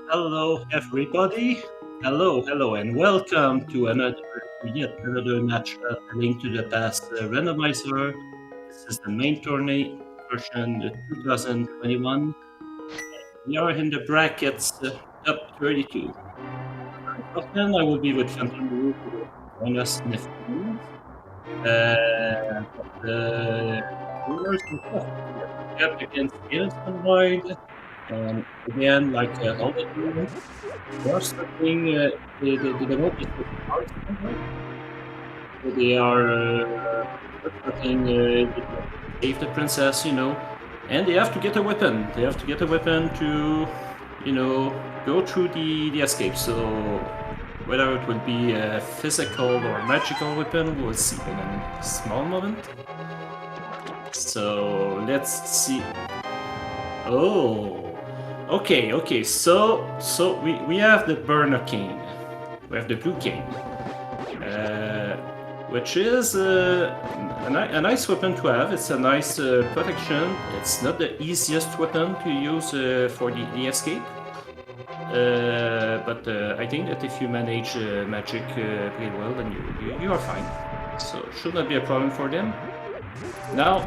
Hello, everybody. Hello, and welcome to yet another match Link to the Past Randomizer. This is the main tourney version 2021. We are in the brackets top 32. Often I will be with Phantom Roo who will join us in a few minutes. The winners and stuff. Matkap against GanonsGoneWild. And again, like all the tournaments, they are starting the mode is with cards, right? So they are starting save the princess, and they have to get a weapon. They have to get a weapon to, go through the escape. So whether it will be a physical or magical weapon, we'll see in a small moment. So let's see. Oh. Okay. So we have the burner cane. We have the blue cane, which is a nice weapon to have. It's a nice protection. It's not the easiest weapon to use for the escape, but I think that if you manage magic pretty well, then you are fine. So should not be a problem for them. Now,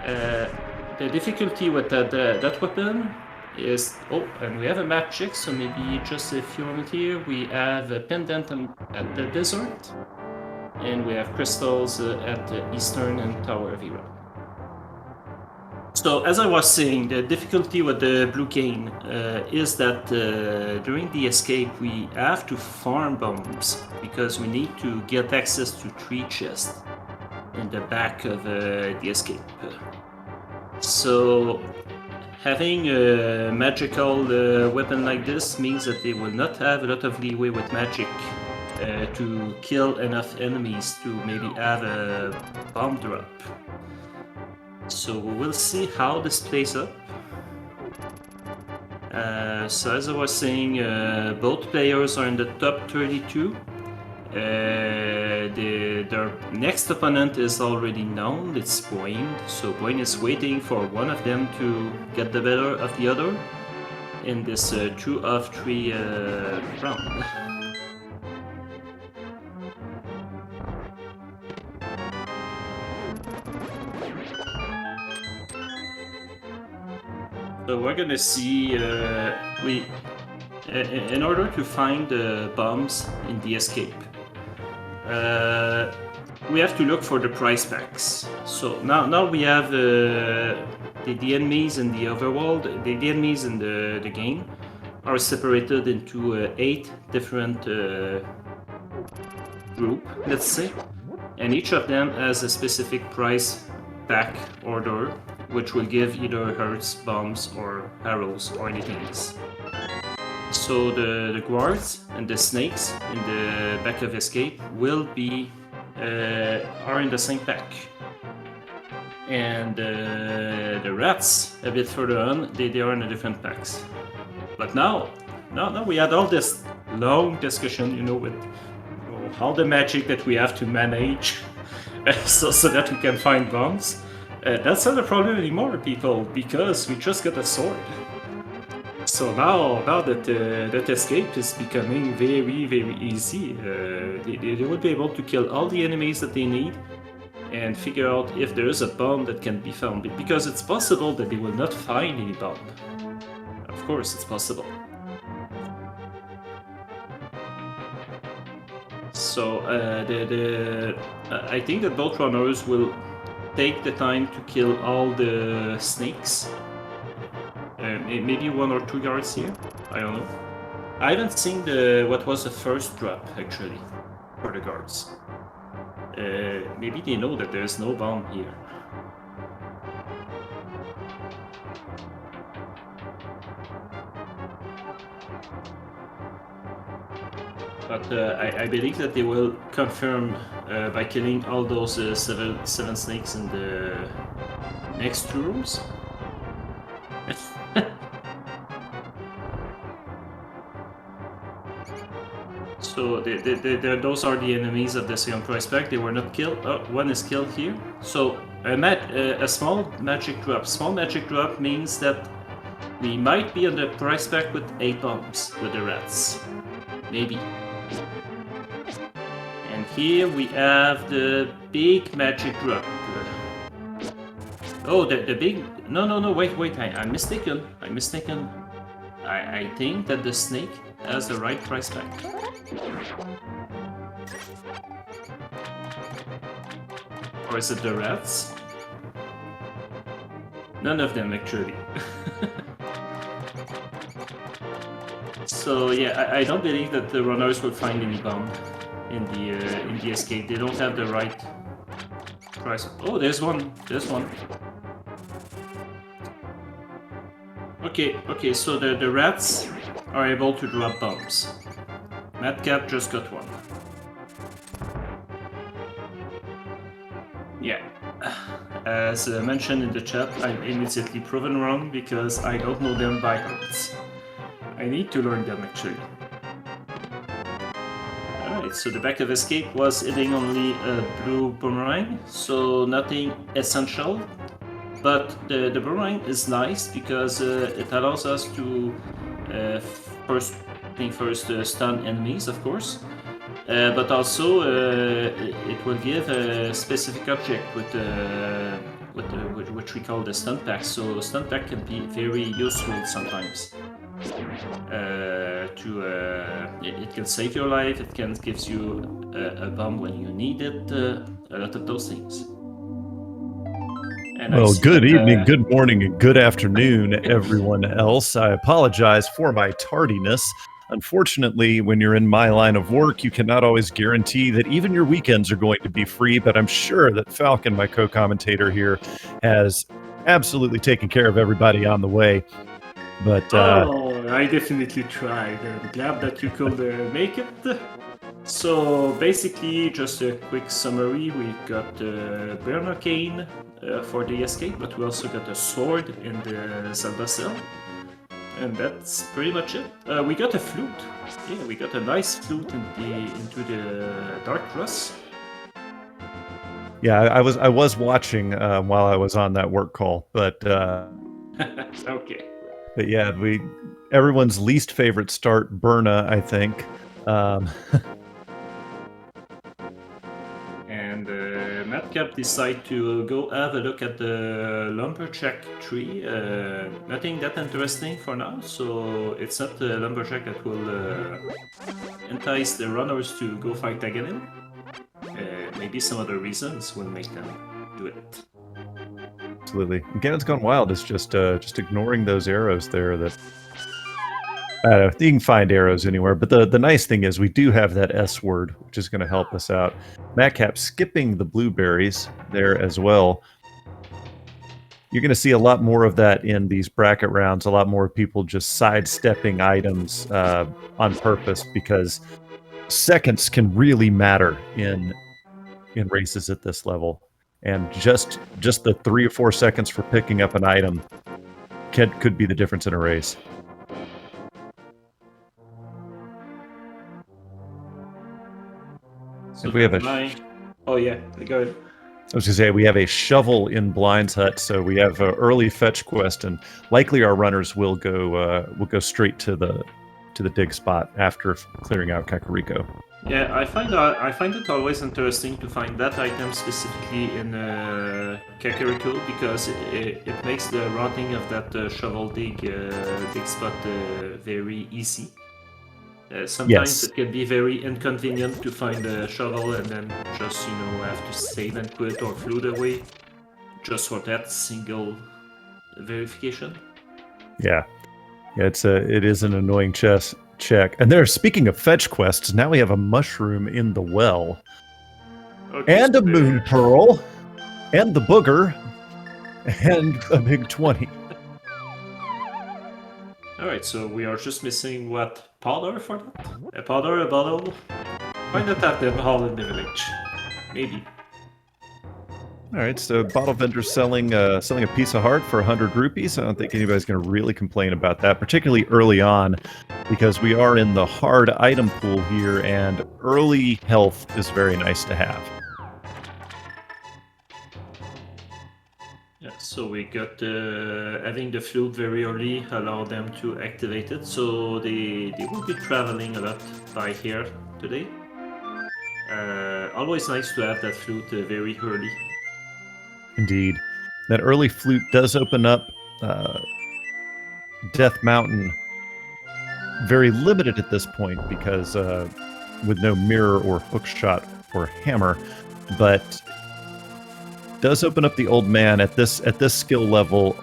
the difficulty with that weapon is, and we have a magic, so maybe just a few moments here. We have a pendant at the desert, and we have crystals at the eastern and Tower of Hero. So as I was saying, the difficulty with the blue cane is that during the escape we have to farm bombs because we need to get access to 3 chests in the back of the escape. So having a magical weapon like this means that they will not have a lot of leeway with magic to kill enough enemies to maybe have a bomb drop. So we will see how this plays up. So as I was saying, both players are in the top 32. Their next opponent is already known, it's Boyne. So Boyne is waiting for one of them to get the better of the other in this 2 of 3 round. So we're gonna see, in order to find the bombs in the escape, we have to look for the prize packs. So now we have the enemies in the overworld. The enemies in the game are separated into 8 different groups, let's say, and each of them has a specific prize pack order, which will give either hearts, bombs, or arrows, or anything else. So the guards and the snakes in the back of escape will be are in the same pack, and the rats a bit further on they are in the different packs. But now we had all this long discussion, with all the magic that we have to manage, so that we can find bombs. That's not a problem anymore, people, because we just got a sword. So now that escape is becoming very, very easy. They will be able to kill all the enemies that they need and figure out if there is a bomb that can be found. Because it's possible that they will not find any bomb. Of course, it's possible. So I think that both runners will take the time to kill all the snakes. Maybe 1 or 2 guards here. I don't know. I haven't seen what was the first drop actually for the guards. Maybe they know that there's no bomb here. But I believe that they will confirm by killing all those 7 snakes in the next 2 rooms. So those are the enemies of the second prize pack. They were not killed. Oh, one is killed here. So a small magic drop. Small magic drop means that We might be on the price pack with 8 bombs with the rats. Maybe. And here we have the big magic drop. Oh, the big... No, wait, I'm mistaken. I think that the snake has the right price tag. Or is it the rats? None of them, actually. So yeah, I don't believe that the runners will find any bomb in the escape. They don't have the right price. Oh, there's one. Okay, so the rats are able to drop bombs. Matkap just got one. Yeah. As mentioned in the chat, I'm immediately proven wrong because I don't know them by heart. I need to learn them actually. Alright, so the back of escape was hitting only a blue boomerang, so nothing essential. But the boomerang is nice because it allows us to first stun enemies, of course. But also it will give a specific object with which we call the stun pack. So stun pack can be very useful sometimes. It can save your life. It can give you a bomb when you need it. A lot of those things. And well, good evening, good morning, and good afternoon, everyone else. I apologize for my tardiness. Unfortunately, when you're in my line of work, you cannot always guarantee that even your weekends are going to be free, but I'm sure that Falcon, my co-commentator here, has absolutely taken care of everybody on the way. But I definitely tried. I'm glad that you could make it. So basically, just a quick summary, we got the Burner Cane for the escape, but we also got a sword in the Zelda cell. And that's pretty much it. We got a flute. Yeah, we got a nice flute into the Dark Rust. Yeah, I was watching while I was on that work call, but okay. But yeah, everyone's least favorite start, Berna, I think. And Matkap decided to go have a look at the Lumberjack tree. Nothing that interesting for now, so it's not the Lumberjack that will entice the runners to go fight Again. Maybe some other reasons will make them do it. Absolutely. GanonsGoneWild is just ignoring those arrows there that... you can find arrows anywhere, but the nice thing is we do have that S word, which is going to help us out. Matkap skipping the blueberries there as well. You're going to see a lot more of that in these bracket rounds, a lot more people just sidestepping items on purpose, because seconds can really matter in races at this level. And just the 3 or 4 seconds for picking up an item could be the difference in a race. So if we have oh yeah, go ahead. I was gonna say we have a shovel in Blind's hut, so we have an early fetch quest, and likely our runners will go straight to the dig spot after clearing out Kakariko. Yeah, I find it always interesting to find that item specifically in Kakariko, because it makes the routing of that shovel dig spot very easy. Sometimes it can be very inconvenient to find a shovel and then just have to save and quit or float away just for that single verification. Yeah, it is an annoying check. And there, speaking of fetch quests, now we have a mushroom in the well, and a moon pearl, and the booger, and a big 20. Alright, so we are just missing what? Powder for that? A powder, a bottle? Why not have them all in the village? Maybe. Alright, so bottle vendor selling a piece of heart for 100 rupees. I don't think anybody's going to really complain about that, particularly early on, because we are in the hard item pool here, and early health is very nice to have. Yes, So we got having the flute very early allow them to activate it. So they will be traveling a lot by here today. Always nice to have that flute very early. Indeed. That early flute does open up Death Mountain very limited at this point because with no mirror or hookshot or hammer, but does open up the old man at this skill level.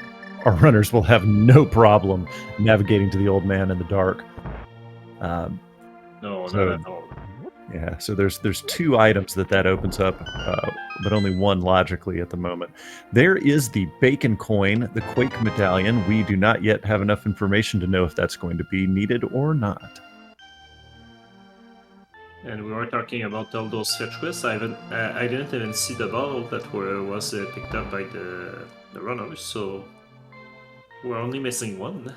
Our runners will have no problem navigating to the old man in the dark. No, so, not at all. Yeah, so there's 2 items that opens up, but only 1 logically at the moment. There is the Bacon Coin, the Quake Medallion. We do not yet have enough information to know if that's going to be needed or not. And we were talking about all those fetch quests. I didn't even see the bottle that was picked up by the runners, so we're only missing 1.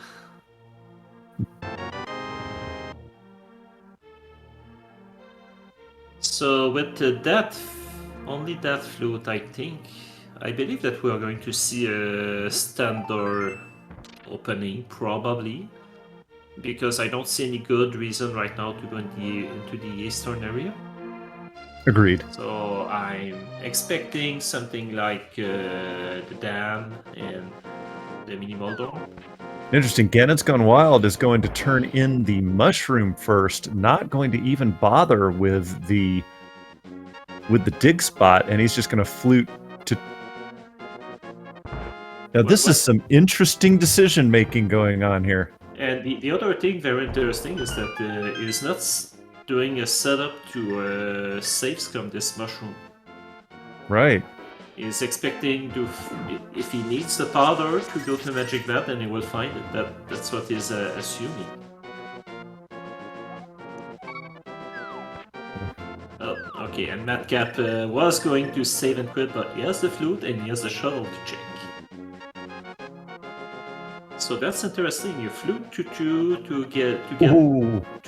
So with only that flute, I believe that we are going to see a standard opening, probably, because I don't see any good reason right now to go into the eastern area. Agreed. So I'm expecting something like the dam and the minimal dome. Interesting. GanonsGoneWild is going to turn in the mushroom first, not going to even bother with the dig spot, and he's just going to flute to. Now this is some interesting decision making going on here. And the other thing very interesting is that he's not doing a setup to save scum this mushroom. Right. He's expecting to, if he needs the powder to go to Magic Vat, then he will find it. That's what he's assuming. Oh, okay, and Matkap was going to save and quit, but he has the flute and he has the shuttle to check. So that's interesting. You flute to get.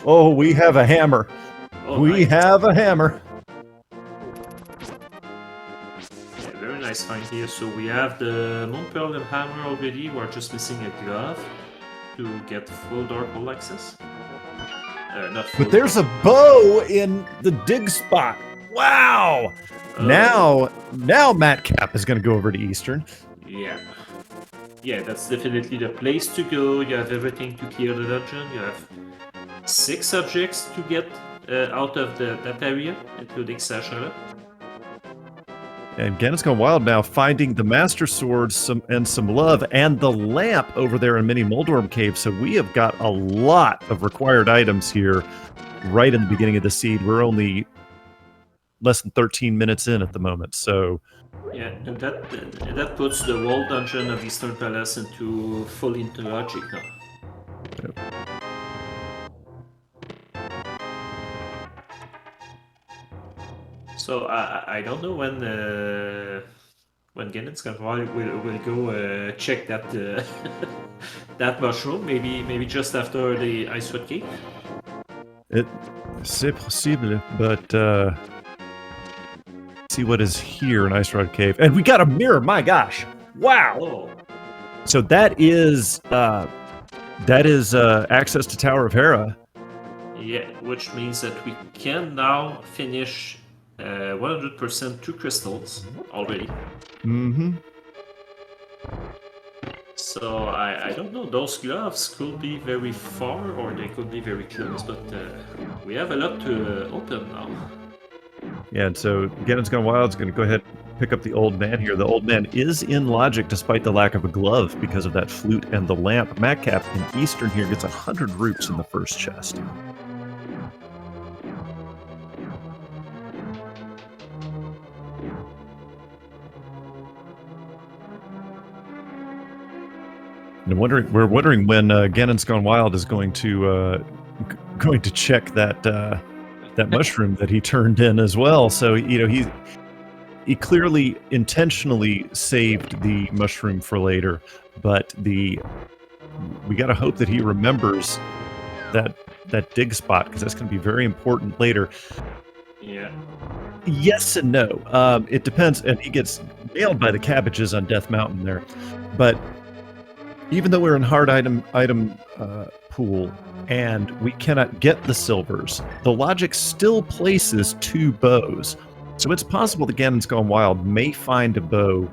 Oh, we have a hammer. Oh, we have a hammer. Very nice find here. So we have the Moon Pearl and Hammer already. We're just missing a glove to get full Dark Hole access. Not full. But there's a bow in the dig spot. Wow! Now Matkap is going to go over to Eastern. Yeah, that's definitely the place to go. You have everything to clear the dungeon. You have 6 objects to get out of that area, including Sasha. And GanonsGoneWild now finding the Master Sword and some love and the lamp over there in Mini Moldorm Cave. So we have got a lot of required items here right in the beginning of the seed. We're only less than 13 minutes in at the moment. So yeah, and that puts the wall dungeon of Eastern Palace into logic now. Yep. So I don't know when GanonsGoneWild will go check that that mushroom. Maybe just after the Ice Road Cave. C'est possible, but see what is here in Ice Road Cave, and we got a mirror. My gosh! Wow! Oh. So that is access to Tower of Hera. Yeah, which means that we can now finish 100% 2 crystals already. Mm-hmm. So I don't know, those gloves could be very far or they could be very close, but we have a lot to open now. Yeah, and so GanonsGoneWild is going to go ahead and pick up the old man here. The old man is in logic despite the lack of a glove because of that flute and the lamp. Matkap in Eastern here gets 100 roots in the first chest. And we're wondering when GanonsGoneWild is going to check that mushroom that he turned in as well. So he clearly intentionally saved the mushroom for later, but we got to hope that he remembers that dig spot because that's going to be very important later. Yeah. Yes and no. It depends, and he gets nailed by the cabbages on Death Mountain there. But even though we're in hard item pool and we cannot get the silvers, the logic still places 2 bows. So it's possible the Ganon's Gone Wild may find a bow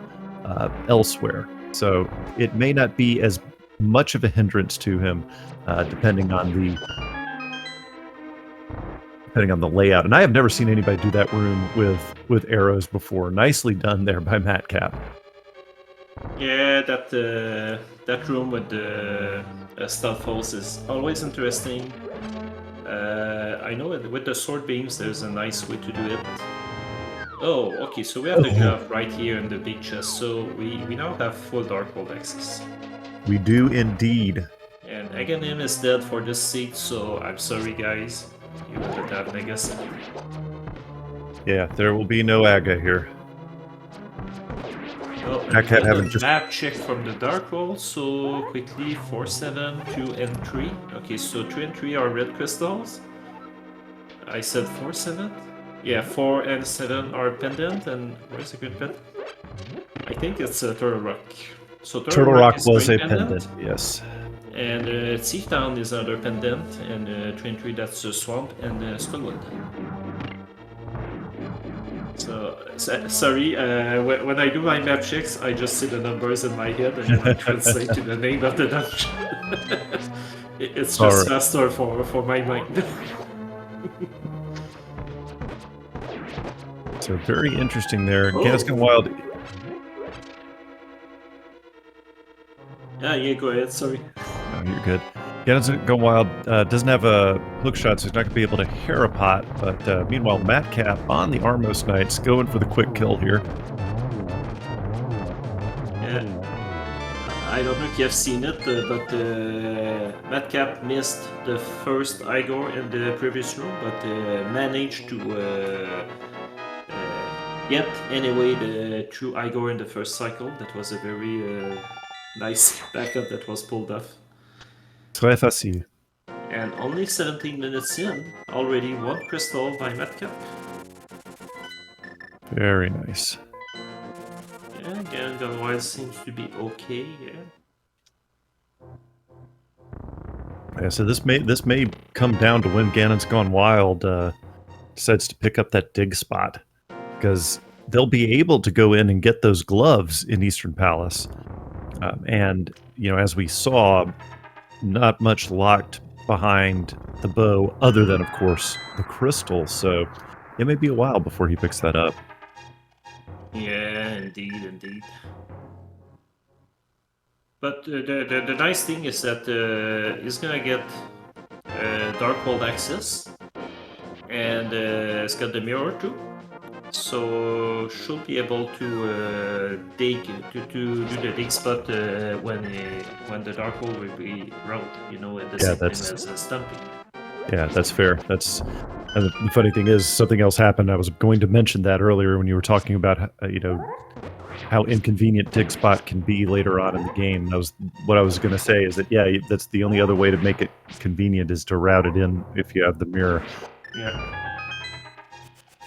elsewhere. So it may not be as much of a hindrance to him, depending on the layout. And I have never seen anybody do that room with arrows before. Nicely done there by Matkap. Yeah, that room with the stealth holes is always interesting. I know with the sword beams, there's a nice way to do it. Oh, okay, so we have the glove right here in the big chest, so we now have full Darkhold access. We do indeed. And Aganim is dead for this seat, so I'm sorry guys, you wouldn't have Negas. Yeah, there will be no Aga here. Well, I can't have a map check from the Darkhold, so quickly 4, 7, 2, and 3. Okay, so 2 and 3 are red crystals. I said 4, 7? Yeah, 4 and 7 are pendant, and where's the green pendant? I think it's Turtle Rock. So Turtle Rock was a green pendant, yes. And Thief Town is another pendant, and 2 and 3 that's Swamp and Skullwood. So, sorry, when I do my map checks, I just see the numbers in my head and then I translate to the name of the dungeon. It's just faster for my mind. So very interesting there. Ganon's Gone Wild. Yeah, go ahead, sorry. No, you're good. Ganon's Gone Wild doesn't have a hook shot, so he's not going to be able to Harapot. But meanwhile, Matkap on the Armos Knights going for the quick kill here. I don't know if you have seen it, but Matkap missed the first Igor in the previous room, but managed to get anyway the true Igor in the first cycle. That was a very nice backup that was pulled off. Très facile. And only 17 minutes in, already 1 crystal by Matkap. Very nice. Yeah, Ganon's Gone Wild seems to be okay, Yeah, so this may come down to when Ganon's Gone Wild decides to pick up that dig spot, because they'll be able to go in and get those gloves in Eastern Palace, and as we saw, not much locked behind the bow, other than of course the crystal. So it may be a while before he picks that up. Yeah, indeed. But the nice thing is that he's gonna get Darkhold access, and it's got the mirror too, so she'll be able to dig to do the dig spot when the Darkhold will be rolled. At the same time as Stumpy. Yeah, that's fair. And the funny thing is, something else happened. I was going to mention that earlier when you were talking about how inconvenient dig spot can be later on in the game. That was what I was going to say, is that that's the only other way to make it convenient, is to route it in if you have the mirror. Yeah.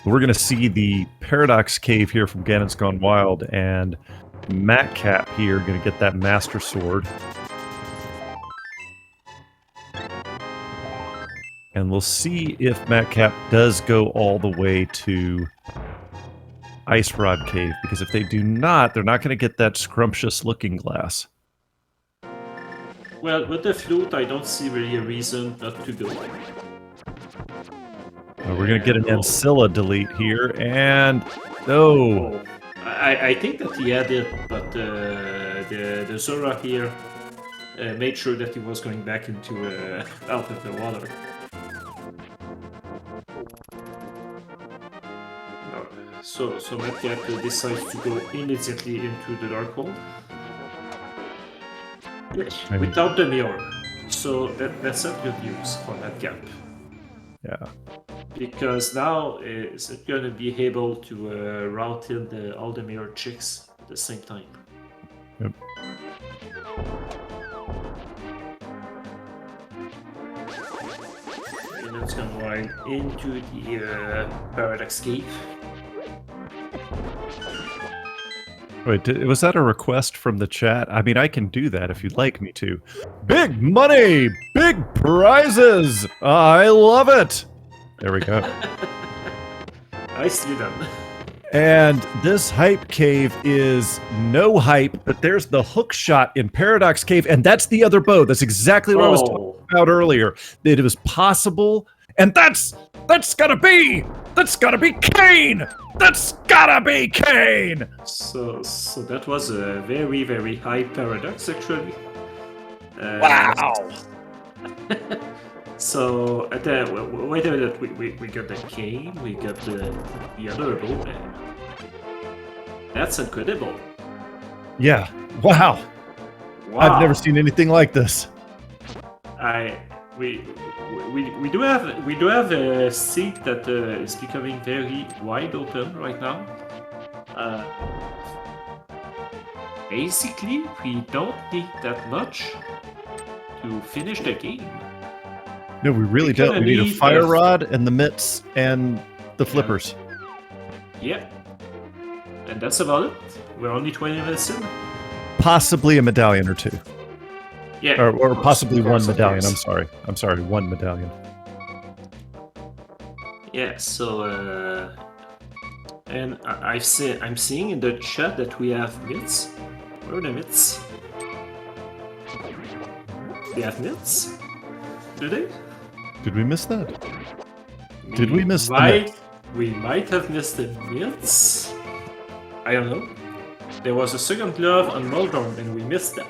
We're going to see the Paradox Cave here from Ganon's Gone Wild, and Matkap here going to get that Master Sword. And we'll see if Matkap does go all the way to Ice Rod Cave, because if they do not, they're not going to get that scrumptious looking glass. Well, with the flute, I don't see really a reason not to go. We're going to get an Ancilla delete here, and no. I think that he had it, but the Zora here made sure that he was going back into out of the water. So Matkap decides to go immediately into the Darkhold without the mirror. So that's not good news for Matkap. Yeah. Because now it's going to be able to route in all the mirror chicks at the same time. Yep. GanonsGoneWild into the Paradox Cave. Wait, was that a request from the chat? I mean, I can do that if you'd like me to. Big money! Big prizes! I love it! There we go. Nicely done. And this hype cave is no hype, but there's the hook shot in Paradox Cave, and that's the other bow. That's exactly what I was talking about earlier. That it was possible, and that's gotta be Kane! That's gotta be Kane! So that was a very, very high paradox, actually. Wow! So wait a minute, we got the cane, we got the other bow, and that's incredible. Yeah. Wow. I've never seen anything like this. We do have a seat that is becoming very wide open right now. Basically, we don't need that much to finish the game. No, we really don't. We need a fire rod and the mitts and the flippers. Yeah. And that's about it. We're only 20 minutes in. Possibly a medallion or two. Yeah. Or possibly one medallion. I'm sorry, one medallion. Yeah, so and I'm seeing in the chat that we have mitts. Where are the mitts? They have mitts? Do they? Did we miss that? Did we miss the mitts? We might have missed the mitts. I don't know. There was a second glove on Moldorm and we missed that.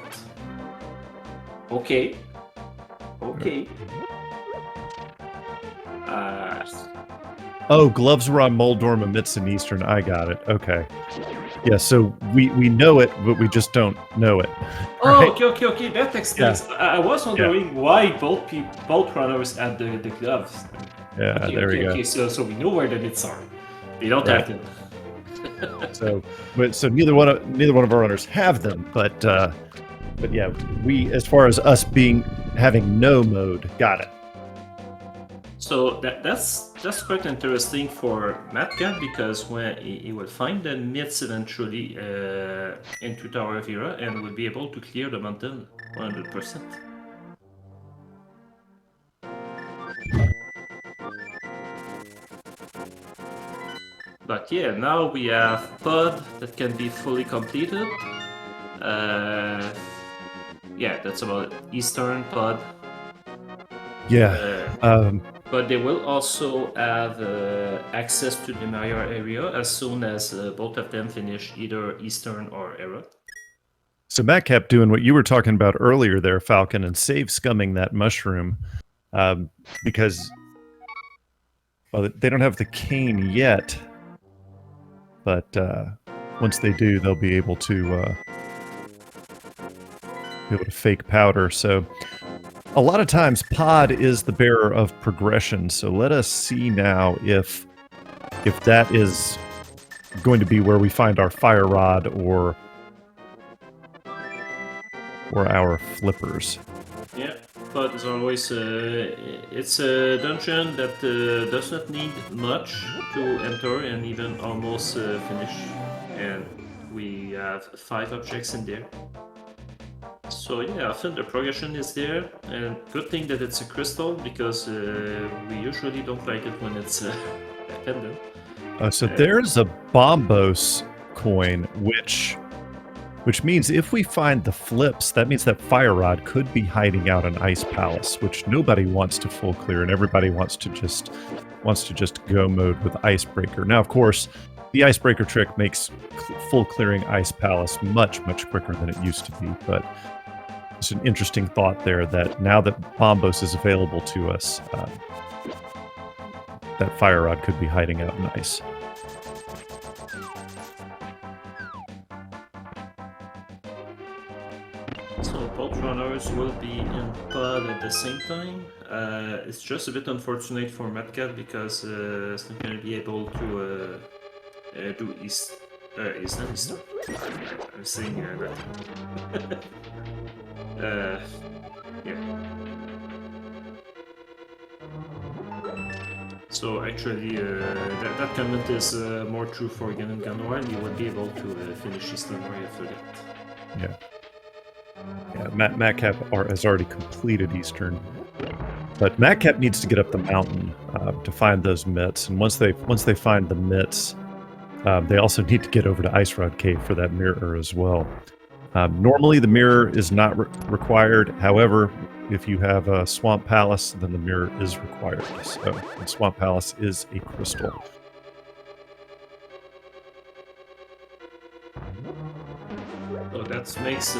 Okay. Okay. Oh, gloves were on Moldorm and mitts in Eastern. I got it. Okay. Yeah, so we know it, but we just don't know it. Oh, right? okay. That explains. Yeah. I was wondering why both runners had the gloves. Yeah, there we go. Okay, so we know where the mitts are. They don't have them. so neither one of our runners have them, but yeah, we, as far as us having no mode, got it. So that's quite interesting for Matkap, because when he will find the mitts eventually into Tower of Hera and will be able to clear the mountain 100%. But yeah, now we have pod that can be fully completed. Yeah, that's about it. Eastern pod. Yeah. But they will also have access to the Maria area as soon as both of them finish either Eastern or Era. So Matkap doing what you were talking about earlier there, Falcon, and save scumming that mushroom, because they don't have the cane yet, but once they do, they'll be able to fake powder. So a lot of times pod is the bearer of progression. So let us see now if that is going to be where we find our fire rod or our flippers. Yeah, pod is always it's a dungeon that does not need much to enter and even almost finish, and we have 5 objects in there. So yeah, often the progression is there, and good thing that it's a crystal, because we usually don't like it when it's a pendant. So there's a Bombos coin, which means if we find the flips, that means that Fire Rod could be hiding out in Ice Palace, which nobody wants to full clear, and everybody wants to just go mode with Icebreaker. Now, of course, the Icebreaker trick makes full clearing Ice Palace much quicker than it used to be, but it's an interesting thought there that now that Bombos is available to us, that Fire Rod could be hiding out in ice. So both runners will be in pod at the same time. It's just a bit unfortunate for Matkap, because it's not going to be able to do East. Is that East? I'm saying that. Yeah. So actually, that comment is more true for GanonsGoneWild. You would be able to finish Eastern right after that. Yeah. Yeah, Matkap has already completed Eastern, but Matkap needs to get up the mountain to find those mitts. And once they find the mitts, they also need to get over to Ice Rod Cave for that mirror as well. Normally, the mirror is not required. However, if you have a Swamp Palace, then the mirror is required. So, and Swamp Palace is a crystal. So that makes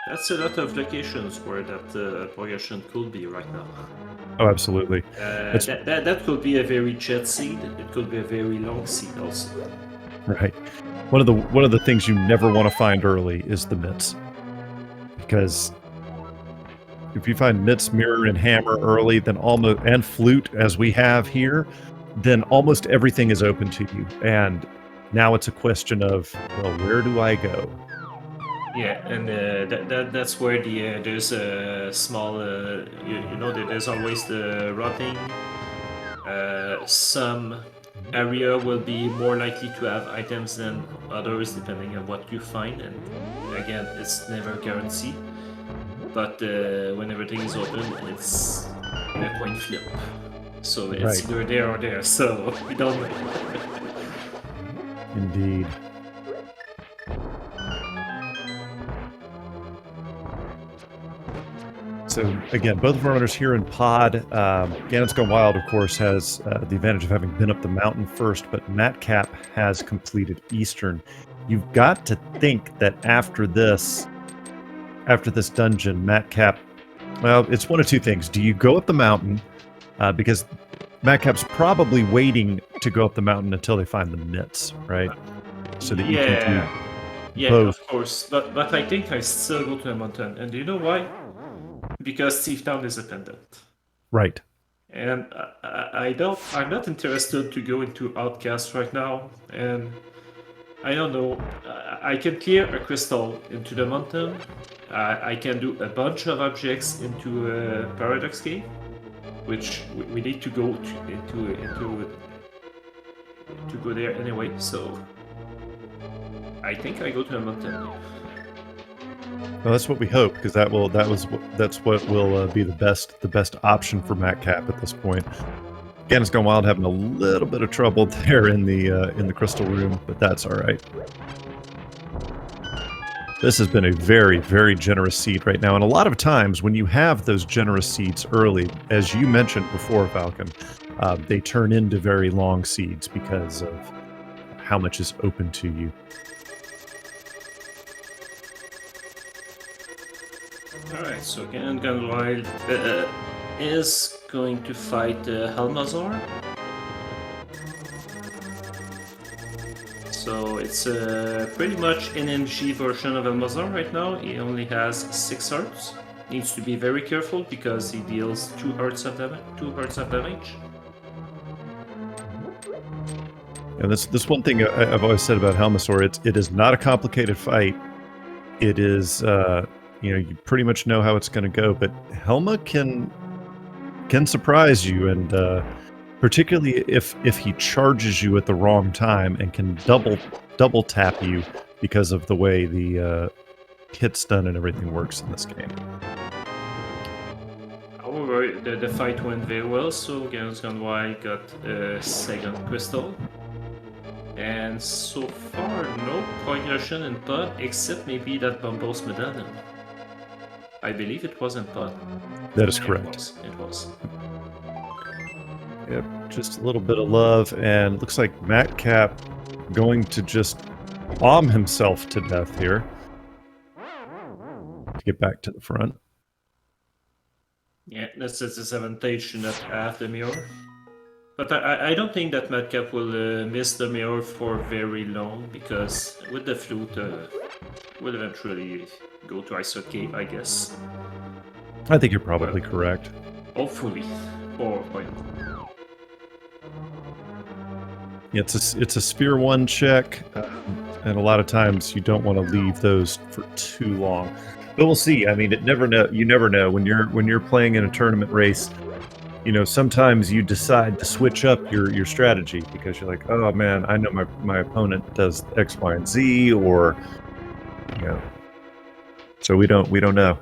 that's a lot of locations where that progression could be right now. Oh, absolutely. That could be a very jet seed. It could be a very long seed also. Right. One of the things you never want to find early is the mitts, because if you find mitts, mirror, and hammer early, then and flute as we have here, then almost everything is open to you. And now it's a question of, well, where do I go? Yeah, and that's where there's a small you know that there's always the rotting. Some area will be more likely to have items than others depending on what you find, and again, it's never guaranteed. But when everything is open, it's a coin flip. So it's either there or there, so we don't know. Indeed. So again, both of our runners here in pod. GanonsGoneWild, of course, has the advantage of having been up the mountain first, but Matkap has completed Eastern. You've got to think that after this dungeon, Matkap, well, it's one of two things. Do you go up the mountain? Because Matkap's probably waiting to go up the mountain until they find the mitts, right? So that you can do both. Of course. But I think I still go to the mountain. And do you know why? Because Thief Town is a pendant. Right. And I'm not interested to go into Outcast right now. And I don't know. I can clear a crystal into the mountain. I can do a bunch of objects into Paradox Cave, which we need to go to go there anyway. So I think I go to the mountain. Well, that's what we hope, because that's what will be the best option for Matkap at this point. GanonsGoneWild having a little bit of trouble there in the crystal room, but that's all right. This has been a very, very generous seed right now, and a lot of times when you have those generous seeds early, as you mentioned before, Falcon, they turn into very long seeds because of how much is open to you. Alright, so GanonsGoneWild is going to fight Helmazar. So it's pretty much an MG version of Helmazar right now. He only has 6 hearts. Needs to be very careful because he deals 2 hearts of damage. And this one thing I've always said about Helmazar, it is not a complicated fight. It is you pretty much know how it's going to go, but Helma can surprise you, and particularly if he charges you at the wrong time and can double tap you because of the way the hit stun and everything works in this game. However, the fight went very well, so GanonsGoneWild got a second crystal. And so far, no progression in pod, except maybe that Bumble's medallion. I believe it was in pod. That is correct. It was. Yep, just a little bit of love, and looks like Matkap going to just bomb himself to death here to get back to the front. Yeah, that's his disadvantage to not have the mirror. But I don't think that Matkap will miss the mirror for very long, because with the flute, will eventually go to Ice Rod Cave, I guess. I think you're probably correct. Hopefully. Or It's a Sphere 1 check, and a lot of times you don't want to leave those for too long. But we'll see. I mean, you never know when you're playing in a tournament race. you know, sometimes you decide to switch up your strategy because you're like, oh man, I know my opponent does X, Y, and Z, or you know, so we don't know.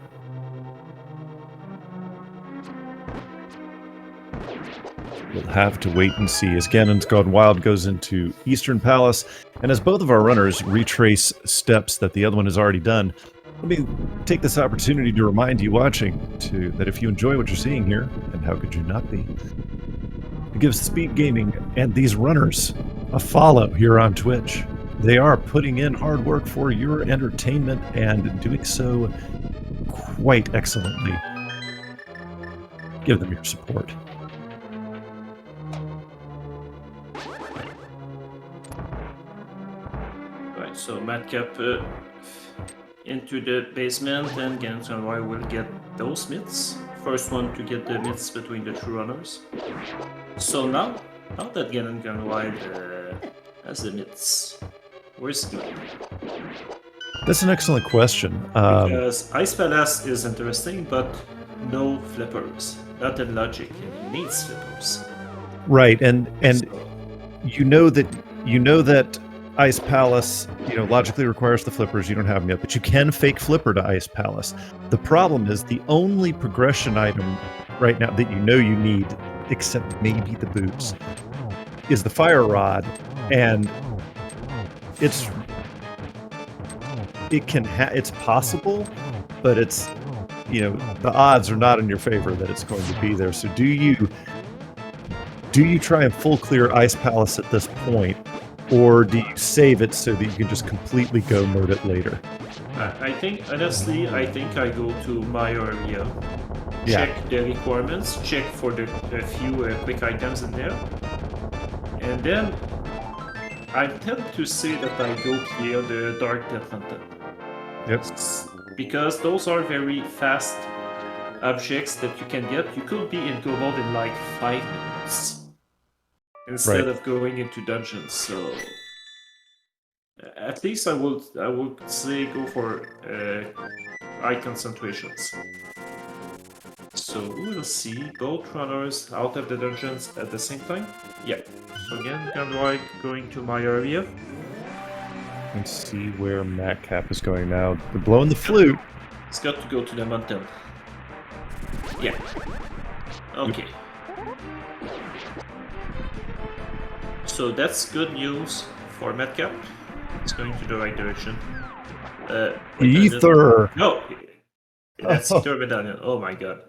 We'll have to wait and see as GanonsGoneWild goes into Eastern Palace, and as both of our runners retrace steps that the other one has already done. Let me take this opportunity to remind you watching that if you enjoy what you're seeing here, and how could you not be, to give SpeedGaming and these runners a follow here on Twitch. They are putting in hard work for your entertainment and doing so quite excellently. Give them your support. Right, so Matkap into the basement, and GanonsGoneWild will get those myths. First one to get the myths between the two runners. So now that GanonsGoneWild has the myths, where's it going? That's an excellent question. Because Ice Palace is interesting, but no flippers. Not in logic. It needs flippers. Right, and So, you know that Ice Palace, you know, logically requires the flippers. You don't have them yet, but you can fake flipper to Ice Palace. The problem is the only progression item right now that you know you need, except maybe the boots, is the fire rod, and it's possible, but it's, you know, the odds are not in your favor that it's going to be there. So do you try and full clear Ice Palace at this point? Or do you save it so that you can just completely go mode it later? I think, honestly, I go to my area, Yeah. check the requirements, check for a few quick items in there, and then I tend to say that I go clear the Dark Death Fountain. Yep. Because those are very fast objects that you can get. You could be in go mode in like 5 minutes. Instead of going into dungeons, so at least I would say go for high concentrations. So we will see both runners out of the dungeons at the same time. Yeah. So again, GanonsGoneWild going to my area. Let's see where Matkap is going now. They're blowing the flute. It's got to go to the mountain. Yeah. Okay. So that's good news for Matkap. It's going to the right direction. Ether! No! That's Ether Medallion. Oh my god.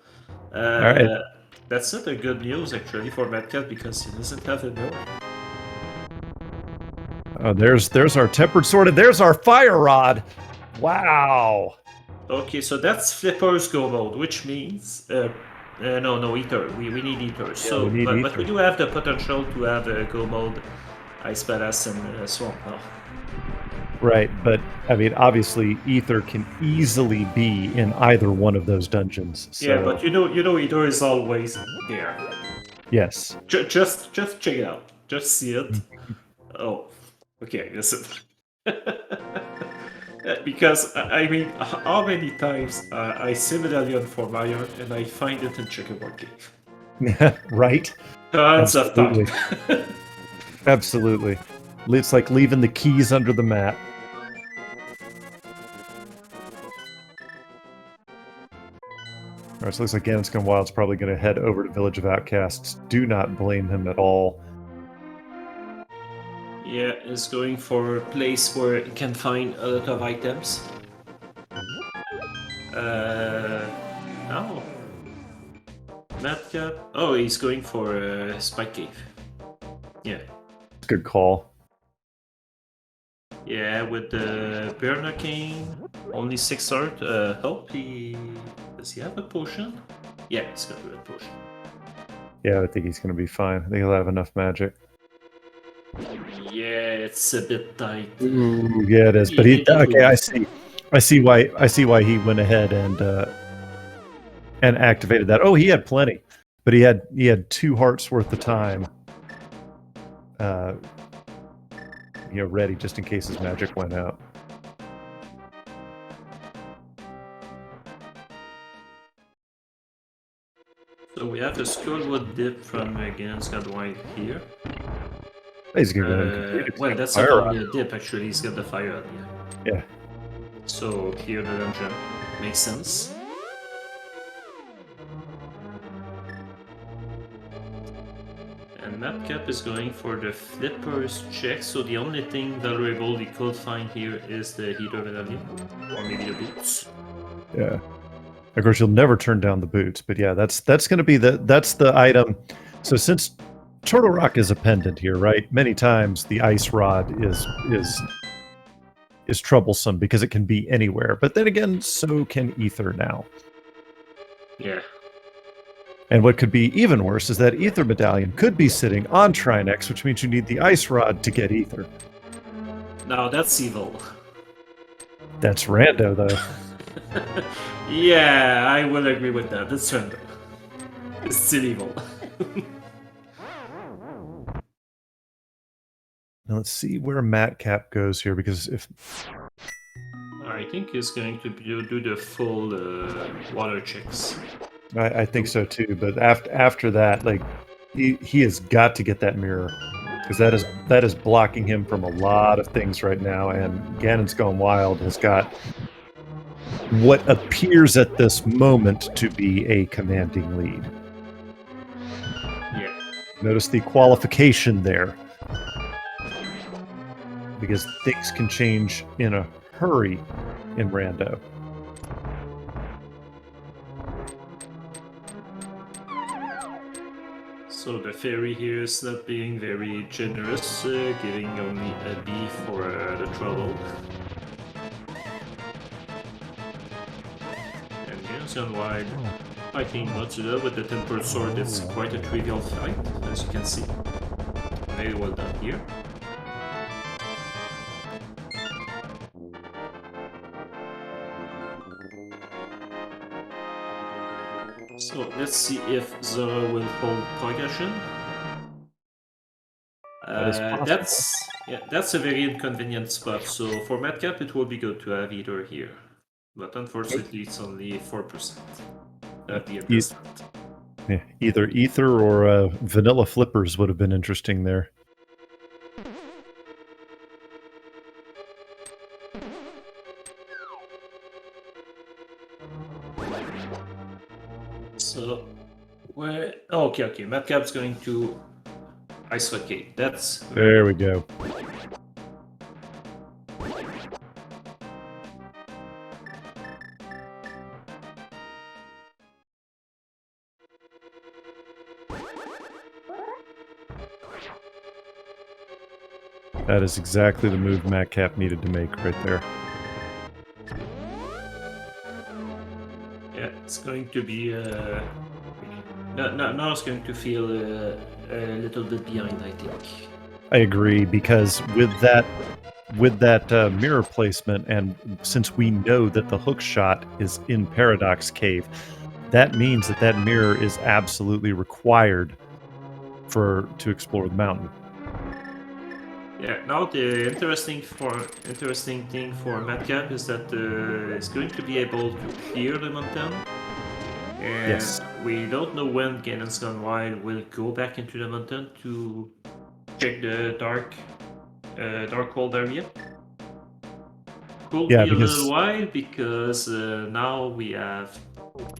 Alright. That's not a good news actually for Matkap because he doesn't have a mill. Oh, there's our tempered sword, and there's our fire rod! Wow! Okay, so that's Flipper's go mode, which means... no, Ether. We need Ether. Yeah, so, we need but Ether. we do have the potential to have a go mode, Ice Palace, and Swamp now. Right, but I mean, obviously, Ether can easily be in either one of those dungeons. So, Yeah, but you know, Ether is always there. yes. Just check it out. Just see it. Oh, okay, listen. Because I mean, how many times I see Medallion for Mayer and I find it in Checkerboard Cave? Right? Tons of time. Absolutely. It's like leaving the keys under the mat. Alright, so it looks like GanonsGoneWild's probably going to head over to Village of Outcasts. Do not blame him at all. Yeah, it's going for a place where it can find a lot of items. No. Matkap. Oh, he's going for a Spike Cave. Yeah. Good call. Yeah, with the Berna King, only 6 heart. Hope does he have a potion? Yeah, he's got a potion. Yeah, I think he's going to be fine. I think he'll have enough magic. Yeah, it's a bit tight. Ooh, yeah, it is. But okay. I see why he went ahead and activated that. Oh, he had plenty, but he had 2 hearts worth of time. Ready just in case his magic went out. So we have a Skullwood dip from GanonsGoneWild here. He's gonna go ahead and complete it. Well, that's Fire not on. only a dip, actually, he's got the fire on, yeah. Yeah. So clear the dungeon. Makes sense. And Matkap is going for the flippers check, so the only thing valuable he could find here is the heater medallion, or maybe the boots. Yeah. Of course, you'll never turn down the boots, but yeah, that's going to be that's the item. So since Turtle Rock is a pendant here, right? Many times the ice rod is troublesome because it can be anywhere. But then again, so can ether now. Yeah. And what could be even worse is that ether medallion could be sitting on Trinex, which means you need the ice rod to get ether. Now that's evil. That's rando, though. Yeah, I will agree with that. That's random. It's still evil. Now let's see where Matkap goes here, because if I think he's going to do the full water checks. I think so too, but after that, like he has got to get that mirror, because that is blocking him from a lot of things right now. And GanonsGoneWild has got what appears at this moment to be a commanding lead. Yeah. Notice the qualification there, because things can change in a hurry in Rando. So the fairy here is not being very generous, giving only a B for the trouble. And GanonsGoneWild fighting Matsuda with the tempered sword. It's quite a trivial fight, as you can see. Very well done here. So let's see if Zora will hold Progression. That's a very inconvenient spot. So for Matkap, it will be good to have either here, but unfortunately, it's only 4% at the investment. Yeah, either ether or vanilla flippers would have been interesting there. So, where? Oh, okay. Matkap's going to ice rocket. That's There we go. That is exactly the move Matkap needed to make right there. Yeah, it's going to be now it's going to feel a little bit behind, I think. I agree, because with that mirror placement, and since we know that the hook shot is in Paradox Cave, that means that mirror is absolutely required to explore the mountain. Yeah. Now the interesting thing for Matkap is that it's going to be able to clear the mountain. And Yes. we don't know when GanonsGoneWild will go back into the mountain to check the dark cold area. Could be a little while, because now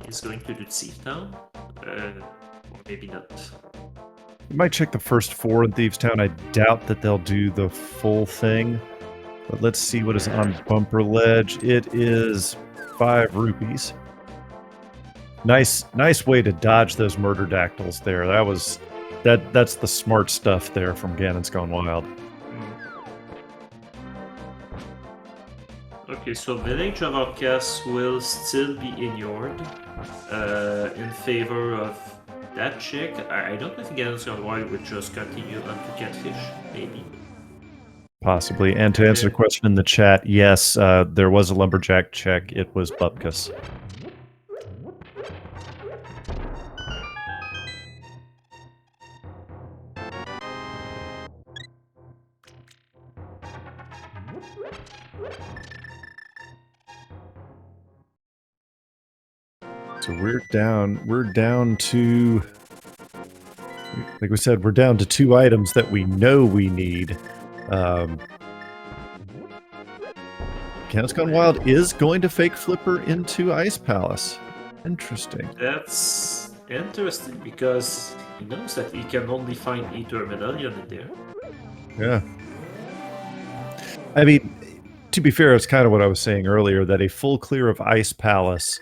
he's going to do Thief Town, or maybe not. We might check the first 4 in Thieves Town. I doubt that they'll do the full thing, but let's see what is on Bumper Ledge. It is 5 rupees. Nice way to dodge those murder dactyls there. That's the smart stuff there from GanonsGoneWild. Okay, so Village of Outcasts will still be inured in favor of that chick. I don't know if GanonsGoneWild would just continue on to Catfish, maybe. Possibly. And to answer the question in the chat, yes, there was a lumberjack check. It was Bupkus. So we're down to, like we said, we're down to 2 items that we know we need. GanonsGoneWild is going to fake Flipper into Ice Palace. Interesting. That's interesting because he knows that he can only find Ether Medallion in there. Yeah. I mean, to be fair, it's kind of what I was saying earlier, that a full clear of Ice Palace,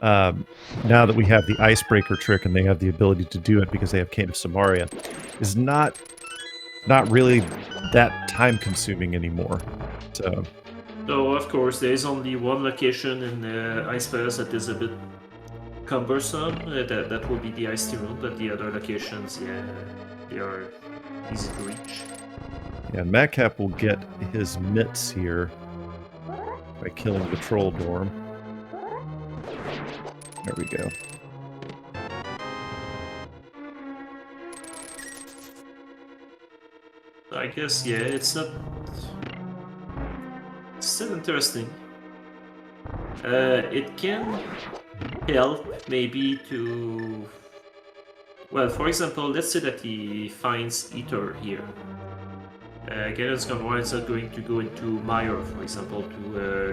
now that we have the Icebreaker trick and they have the ability to do it because they have Cane of Samaria, is not really that time-consuming anymore. So of course, there is only one location in Ice Palace that is a bit cumbersome. That will be the Ice Tea Room, but the other locations, yeah, they are easy to reach. yeah, Matkap will get his mitts here by killing the Troll Dorm. There we go. I guess, yeah, it's not... It's still interesting. It can help, maybe, to... Well, for example, let's say that he finds Ether here. GanonsGoneWild is not going to go into Mire, for example, to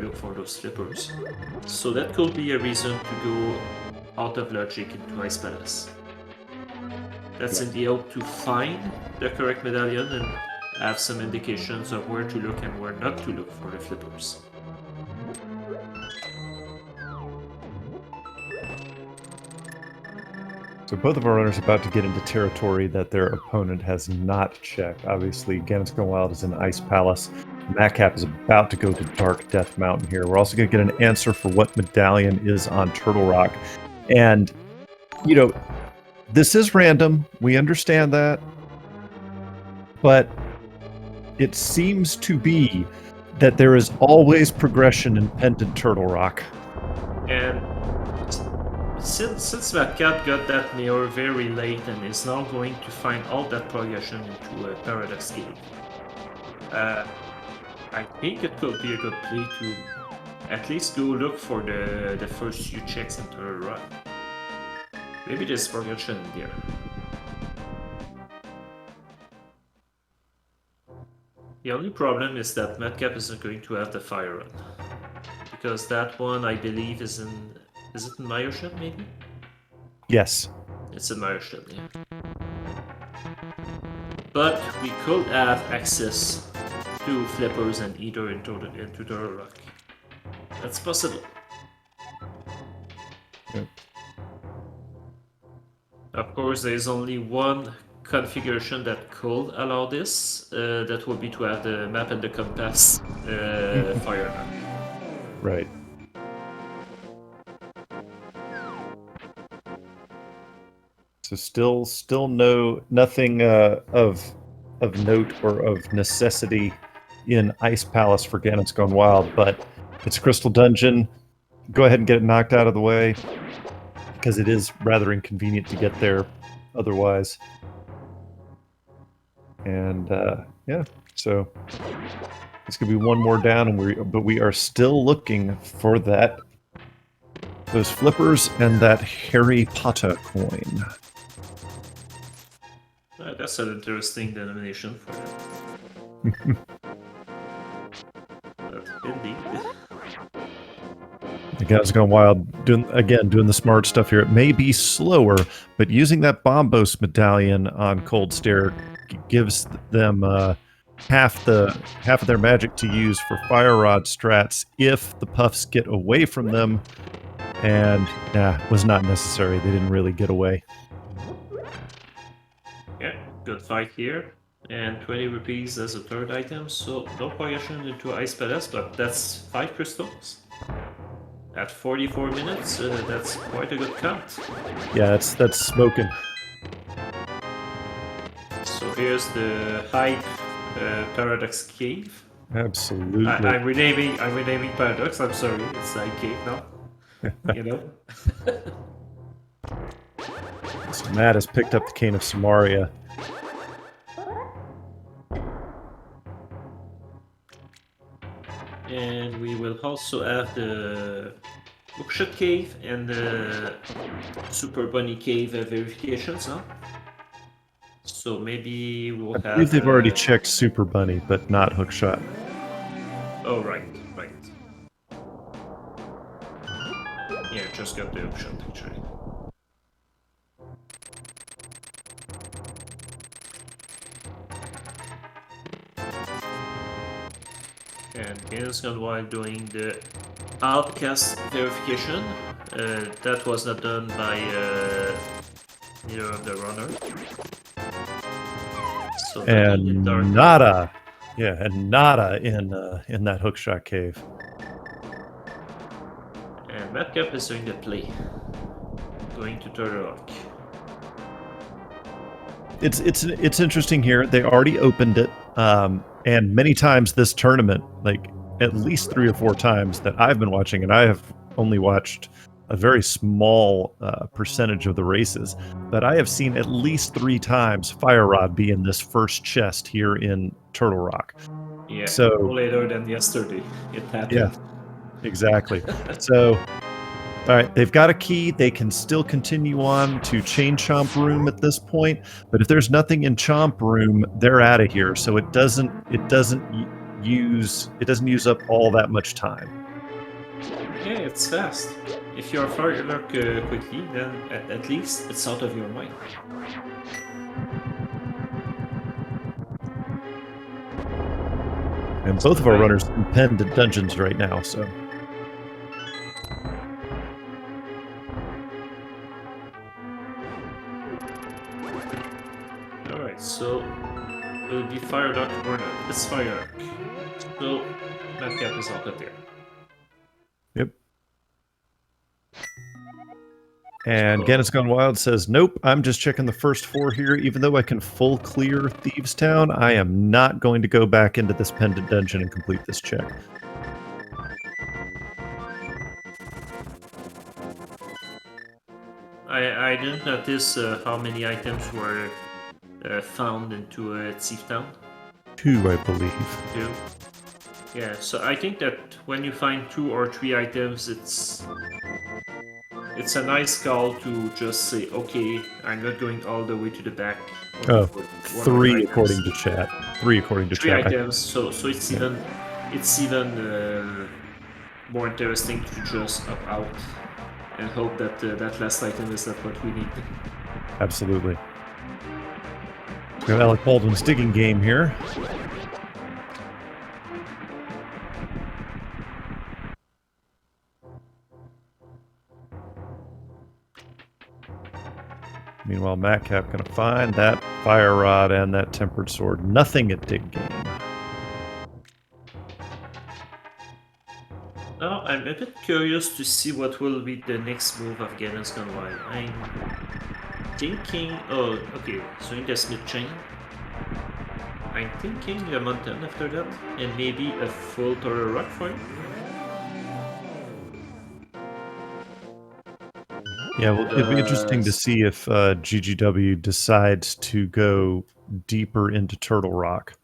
look for those flippers. So that could be a reason to go out of logic into Ice Palace. That's in the hope to find the correct medallion and have some indications of where to look and where not to look for the flippers. So both of our runners are about to get into territory that their opponent has not checked. Obviously, GanonsGoneWild is in Ice Palace. Matkap is about to go to Dark Death Mountain here. We're also going to get an answer for what medallion is on Turtle Rock. And, you know, this is random. We understand that. But it seems to be that there is always progression in Pendant Turtle Rock. And since Matkap got that mirror very late and is now going to find all that progression into a Paradox Cave, I think it could be a good play to at least go look for the first few checks into the run. Maybe there's progression in there. The only problem is that Matkap isn't going to have the fire run. Because that one, I believe, is in... Is it in Meyership, maybe? Yes. It's in Meyership, yeah. But we could have access to flippers and Ether into the rock. That's possible. Yep. Of course, there is only one configuration that could allow this. That would be to have the map and the compass fire map. Right. So still nothing of note or of necessity in Ice Palace for GanonsGoneWild, but it's Crystal Dungeon. Go ahead and get it knocked out of the way, because it is rather inconvenient to get there otherwise. And yeah, so it's gonna be one more down, and but we are still looking for those flippers and that Harry Potter coin. That's an interesting denomination for that. But indeed. The GanonsGoneWild doing the smart stuff here. It may be slower, but using that Bombos medallion on Cold Stare gives them half of their magic to use for Fire Rod strats if the Puffs get away from them. And was not necessary. They didn't really get away. Yeah, good fight here. And 20 rupees as a third item, so no progression into Ice Palace, but that's 5 crystals. At 44 minutes, that's quite a good count. Yeah, that's smoking. So here's the Hype Paradox Cave. Absolutely. I'm renaming Paradox, I'm sorry, it's Hype Cave now. You know? So Matt has picked up the Cane of Samaria. And we will also have the Bookshot Cave and the Super Bunny Cave verifications, huh? So maybe we'll I have... believe they've already checked Super Bunny, but not Hookshot. Oh, right. Yeah, just got the Hookshot, actually. And GanonsGoneWild doing the outcast verification. That was not done by neither of the runner. So And nada, yeah, and nada in that Hookshot cave. And Matkap is doing the play, going to Turtle Rock. It's interesting here. They already opened it, and many times this tournament, like at least 3 or 4 times that I've been watching, and I have only watched a very small percentage of the races, but I have seen at least 3 times Fire Rod be in this first chest here in Turtle Rock. Yeah, so later than yesterday it happened. Yeah, exactly. So, all right, they've got a key. They can still continue on to Chain Chomp Room at this point, but if there's nothing in Chomp Room, they're out of here. So it doesn't use up all that much time. Yeah, it's fast. If you're firework quickly, then at least it's out of your mind. And both of our runners are pinned to dungeons right now, so. Alright, so it'll be Fire Duck or not. It's Fire Duck. So Matkap is out of there. Yep. And GanonsGoneWild says, nope, I'm just checking the first 4 here. Even though I can full clear Thieves Town, I am not going to go back into this pendant dungeon and complete this check. I didn't notice how many items were found into Thief Town. 2, I believe. 2. Yeah, so I think that when you find 2 or 3 items, it's a nice call to just say, okay, I'm not going all the way to the back. Oh, 3 according to chat. 3 according to 3 chat. items, so it's even more interesting to just up out and hope that that last item is not what we need. Absolutely. We have Alec Baldwin's digging game here. Meanwhile, Matkap gonna find that Fire Rod and that Tempered Sword. Nothing at dig game. Now, I'm a bit curious to see what will be the next move of GanonsGoneWild. I'm thinking... Oh, okay, so in the Smith Chain. I'm thinking a mountain after that, and maybe a full Turtle Rock fight. Yeah, well, it'd be interesting to see if GGW decides to go deeper into Turtle Rock.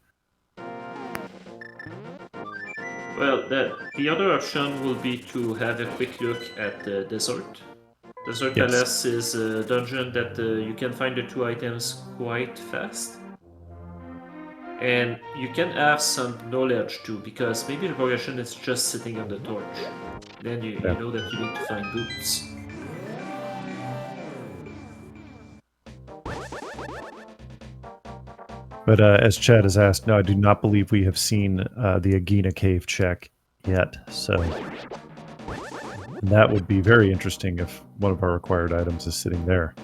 Well, the other option will be to have a quick look at the Desert. Desert Palace is a dungeon that you can find the 2 items quite fast. And you can have some knowledge too, because maybe the progression is just sitting on the torch. Then you know that you need to find boots. But as Chad has asked, no, I do not believe we have seen the Agena Cave check yet. So that would be very interesting if one of our required items is sitting there.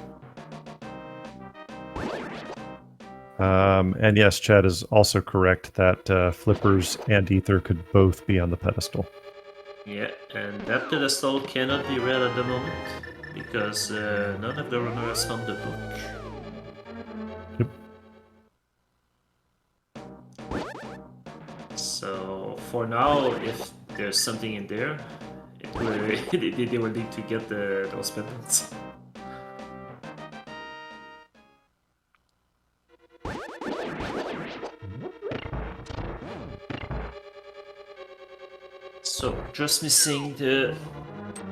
And yes, Chad is also correct that Flippers and Ether could both be on the pedestal. Yeah, and that pedestal cannot be read at the moment, because none of the runners found the book. Yep. So for now, if there's something in there, they will need to get those pendants. So just missing the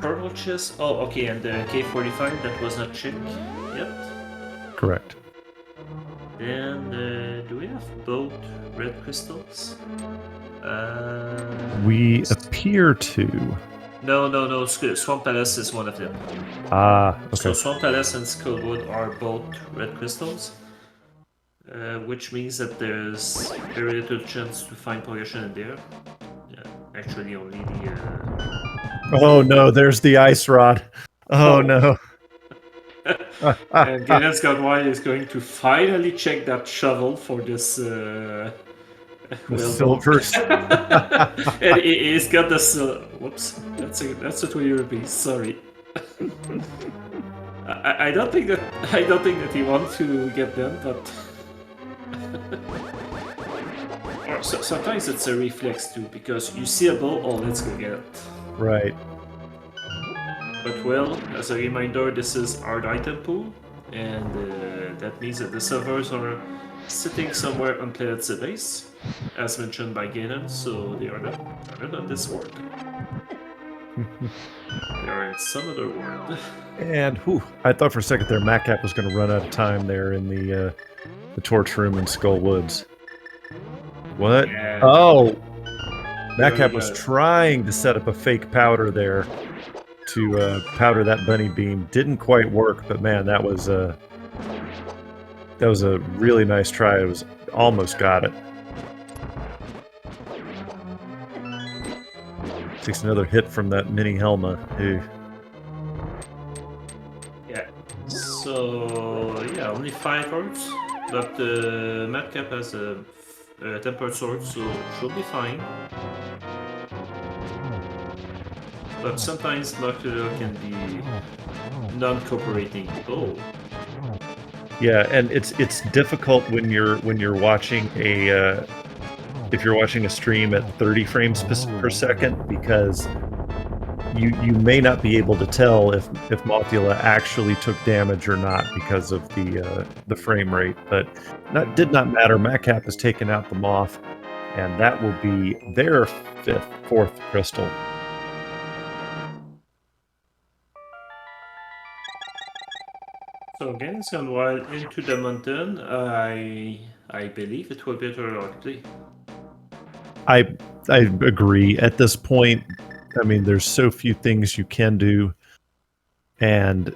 purple chest. Oh, okay, and the K45 that was not checked yet. Correct. Then do we have both red crystals? We appear to. No. Swamp Palace is one of them. Ah, okay. So Swamp Palace and Skullwood are both red crystals, which means that there's very little chance to find poison in there. Yeah, actually, only the. Oh no, there's the ice rod. Oh no. And GanonsGoneWild is going to finally check that shovel for this. Silvers. And he's got this. Whoops, that's a 20 rupees. Sorry. I don't think that he wants to get them, but or sometimes it's a reflex too, because you see a ball, oh, let's go get it. Right. But well, as a reminder, this is hard item pool, and that means that the servers are sitting somewhere on Planet's base, as mentioned by Ganon, so they are not on this world. They are in some other world. And whew, I thought for a second there Matkap was going to run out of time there in the torch room in Skull Woods. What? Yeah. Oh! Matkap was trying to set up a fake powder there to powder that bunny beam. Didn't quite work, but man, that was a really nice try. It was almost got it. Takes another hit from that mini Helma. Ooh. Yeah. So yeah, only 5 hearts, but Matkap has a tempered sword, so it should be fine. But sometimes Molecular can be non-cooperating. Oh. Yeah, and it's difficult when you're watching a if you're watching a stream at 30 frames per second, because you may not be able to tell if Mothula actually took damage or not because of the frame rate. But did not matter. Matkap has taken out the moth, and that will be their fourth crystal. So GanonsGoneWild into the mountain. I believe it will be a turtle play. I agree. At this point, I mean, there's so few things you can do, and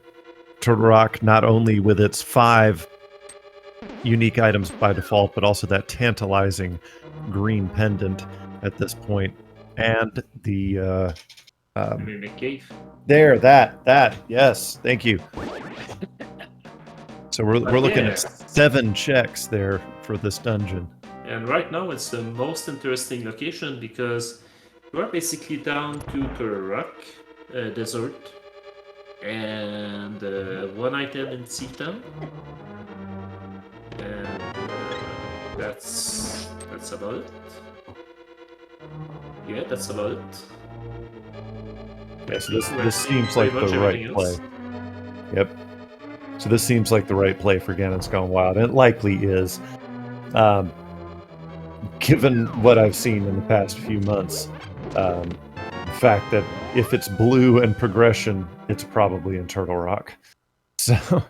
Turtle Rock, not only with its 5 unique items by default, but also that tantalizing green pendant at this point, and the Mimic Cave. there, that, yes, thank you. So we're looking at 7 checks there for this dungeon. And right now it's the most interesting location because you are basically down to Turtle Rock Desert and 1 item in Seaton. And that's about it. Yeah, that's about it. Yeah, so this seems like the right play. Yep. So this seems like the right play for GanonsGoneWild, and it likely is. Given what I've seen in the past few months, the fact that if it's blue and progression, it's probably in Turtle Rock. So.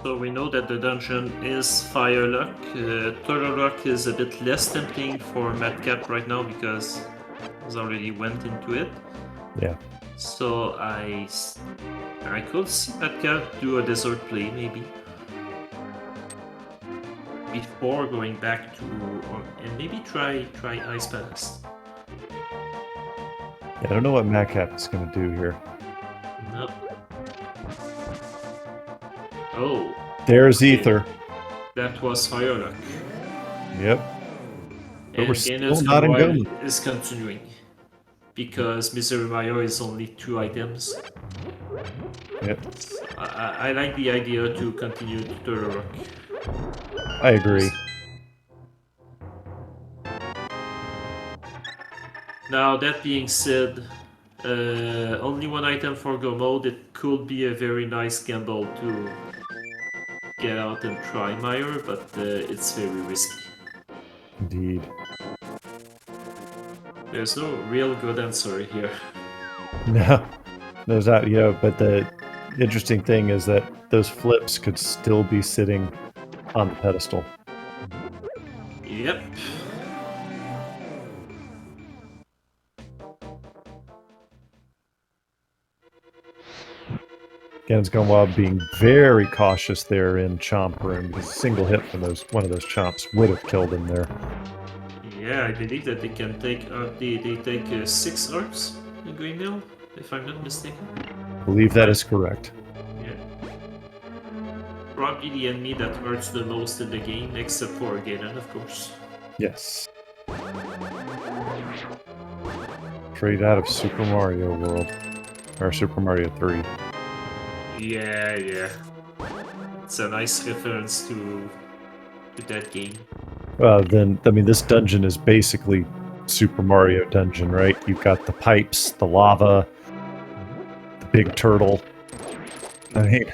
So we know that the dungeon is Firelock. Turtle Rock is a bit less tempting for Matkap right now because he's already went into it. Yeah. So I could see Matkap do a desert play maybe before going back to and maybe try Ice Palace. Yeah, I don't know what Matkap is going to do here. No. Oh. There's Ether. That was Firelock. Yep. But And we're still not in GanonsGoneWild is continuing because Misery Mayo is only 2 items. Yep. I like the idea to continue to Turtle Rock. I agree. Now that being said, Only one item for go mode. It could be a very nice gamble to get out and try Meyer, but it's very risky. Indeed. There's no real good answer here. No, there's not, you know, but the interesting thing is that those flips could still be sitting on the pedestal. Yep. GanonsGoneWild being very cautious there in chomp room because a single hit from one of those chomps would have killed him there. Yeah, I believe that they can take they take 6 arcs in Green Mill, if I'm not mistaken. I believe that is correct. Yeah. Probably the enemy that hurts the most in the game, except for Ganon, of course. Yes. Straight out of Super Mario World. Or Super Mario 3. Yeah. It's a nice reference to that game. Well, then, I mean, this dungeon is basically Super Mario dungeon, right? You've got the pipes, the lava, the big turtle. I mean,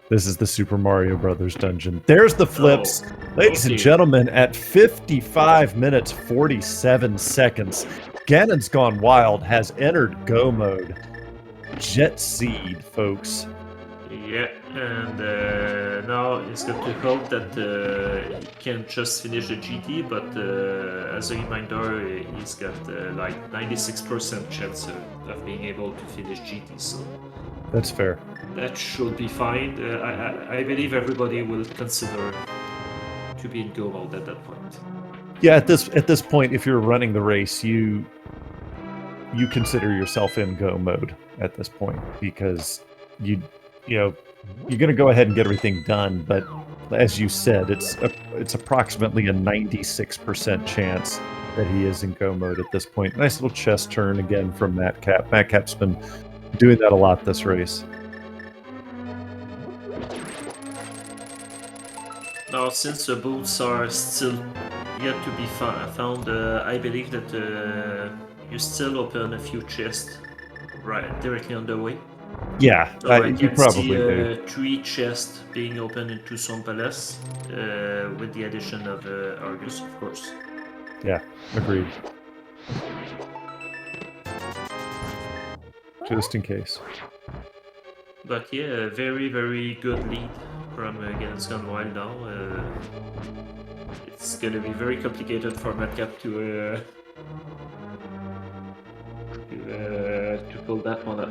this is the Super Mario Brothers dungeon. There's the flips. Ladies and gentlemen, at 55 minutes, 47 seconds, GanonsGoneWild has entered Go mode. Jet Seed, folks. Yeah, and now he's got to hope that he can just finish the GT, but as a reminder, he's got like 96% chance of being able to finish GT, so that's fair. That should be fine. I believe everybody will consider to be in go mode at that point. Yeah, at this point, if you're running the race, you consider yourself in go mode at this point because you know you're going to go ahead and get everything done, but as you said, it's approximately a 96% chance that he is in go mode at this point. Nice little chest turn again from Matkap. Matkap's been doing that a lot this race. Now, since the boots are still yet to be found, I believe that you still open a few chests right directly on the way. Yeah, so I you can probably see do. 3 chests being opened into Son Palace with the addition of Argus, of course. Yeah, agreed. Just in case. But yeah, very, very good lead from GanonsGoneWild now. It's gonna be very complicated for Matkap to pull that one up.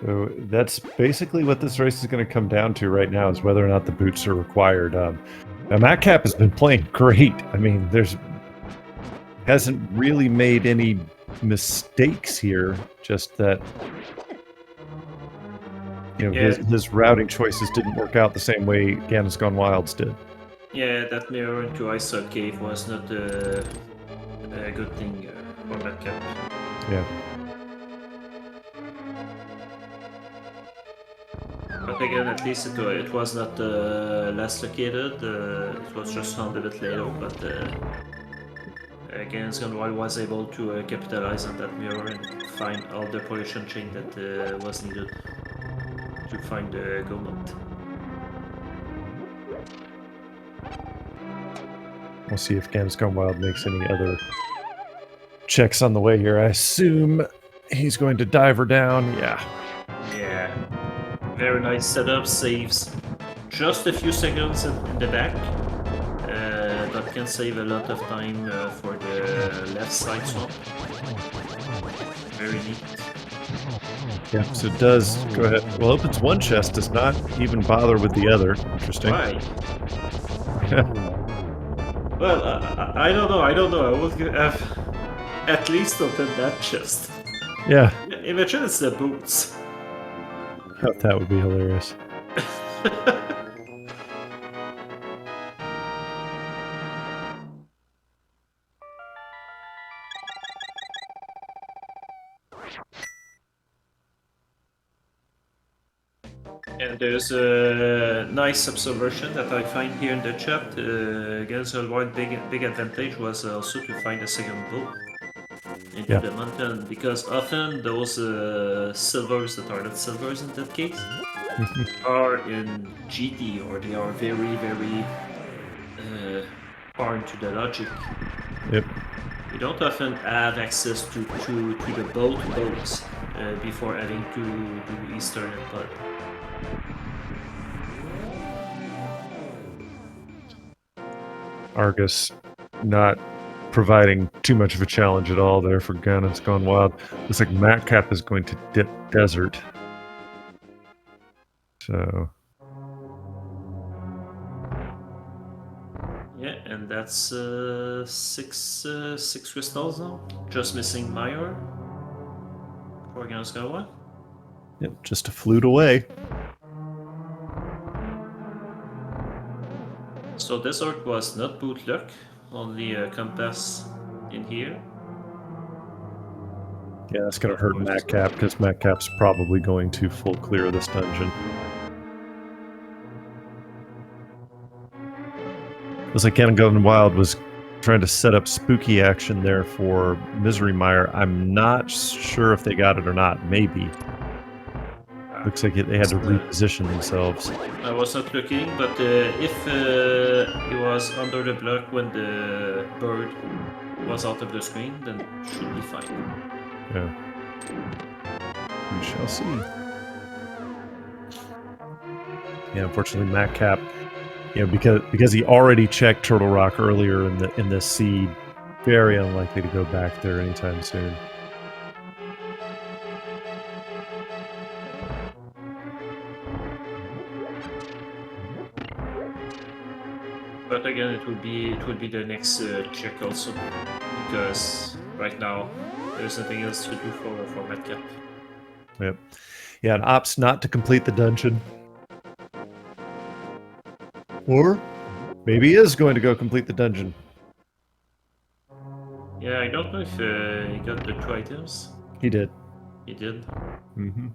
So that's basically what this race is going to come down to right now, is whether or not the boots are required. Now, Matkap has been playing great. I mean, hasn't really made any mistakes here. Just that, his routing choices didn't work out the same way GanonsGoneWild's did. Yeah, that mirror into Ice Cave was not a good thing for Matkap. Yeah. But again, at least it was not last located, it was just found a bit later, but GanonsGoneWild was able to capitalize on that mirror and find all the pollution chain that was needed to find the go mode. We'll see if GanonsGoneWild makes any other checks on the way here. I assume he's going to dive her down. Yeah. Yeah. Very nice setup, saves just a few seconds in the back. That can save a lot of time for the left side swap. Very neat. Yeah, so it does go ahead. Well, opens one chest, does not even bother with the other. Interesting. Why? Well, I don't know. I would have at least opened that chest. Yeah. Imagine it's the boots. That would be hilarious. there's a nice observation that I find here in the chat. GanonsGoneWild big advantage was also to find a second boat into the mountain, because often those silvers that are not silvers in that case are in GT, or they are very, very far into the logic. Yep. You don't often have access to the boats before having to do Eastern and Pod. Argus not providing too much of a challenge at all there for GanonsGoneWild. Looks like Matkap is going to dip desert. So yeah, and that's six crystals now. Just missing Meyer for GanonsGoneWild. yep, just a flute away. So desert was not boot luck, only a compass in here. Yeah, that's going to hurt Matkap, because Matkap's probably going to full clear this dungeon. Looks like GanonsGoneWild was trying to set up spooky action there for Misery Mire. I'm not sure if they got it or not. Maybe. Looks like they had to reposition themselves. I was not looking, but if he was under the block when the bird was out of the screen, then it should be fine. Yeah. We shall see. Yeah, unfortunately, Matkap, you know, because he already checked Turtle Rock earlier in this seed, very unlikely to go back there anytime soon. But again, it would be the next check also, because right now there's nothing else to do for Matkap. Yep. Yeah, and opts not to complete the dungeon. Or maybe he is going to go complete the dungeon. Yeah, I don't know if he got the 2 items. He did. He did. Mm-hmm.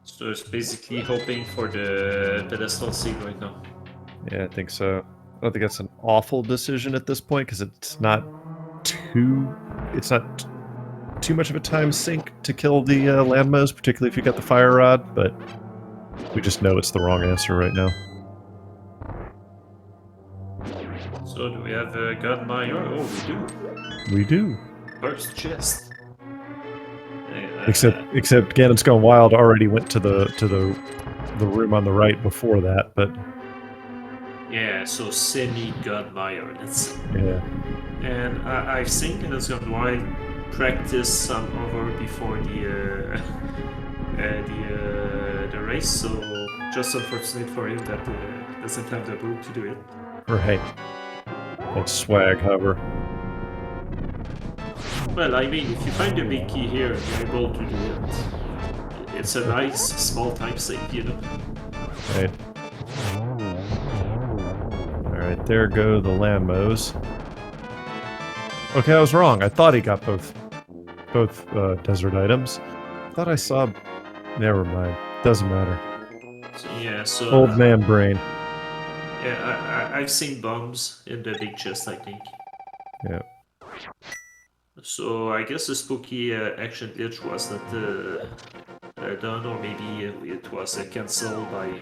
So it's basically hoping for the pedestal seed right now. Yeah, I think so. I don't think that's an awful decision at this point, because it's not too much of a time sink to kill the landmos, particularly if you got the fire rod, but we just know it's the wrong answer right now. So do we have God Meyer? Oh, we do. We do. First chest. Except GanonsGoneWild already went to the room on the right before that, but yeah, so semi-God Meyer, let's say. yeah. And I've seen GanonsGoneWild practice some over before the race, so just unfortunate for him that doesn't have the boot to do it. Right. That swag hover. Well, I mean, if you find the big key here, you're able to do it. It's a nice small time sink, you know. Right. Alright, there go the landmos. Okay, I was wrong. I thought he got both desert items. Thought I saw... Never mind. Doesn't matter. So, yeah, so... Old man brain. Yeah, I've seen bombs in the big chest, I think. Yeah. So I guess the spooky action glitch was not done, or maybe it was cancelled by...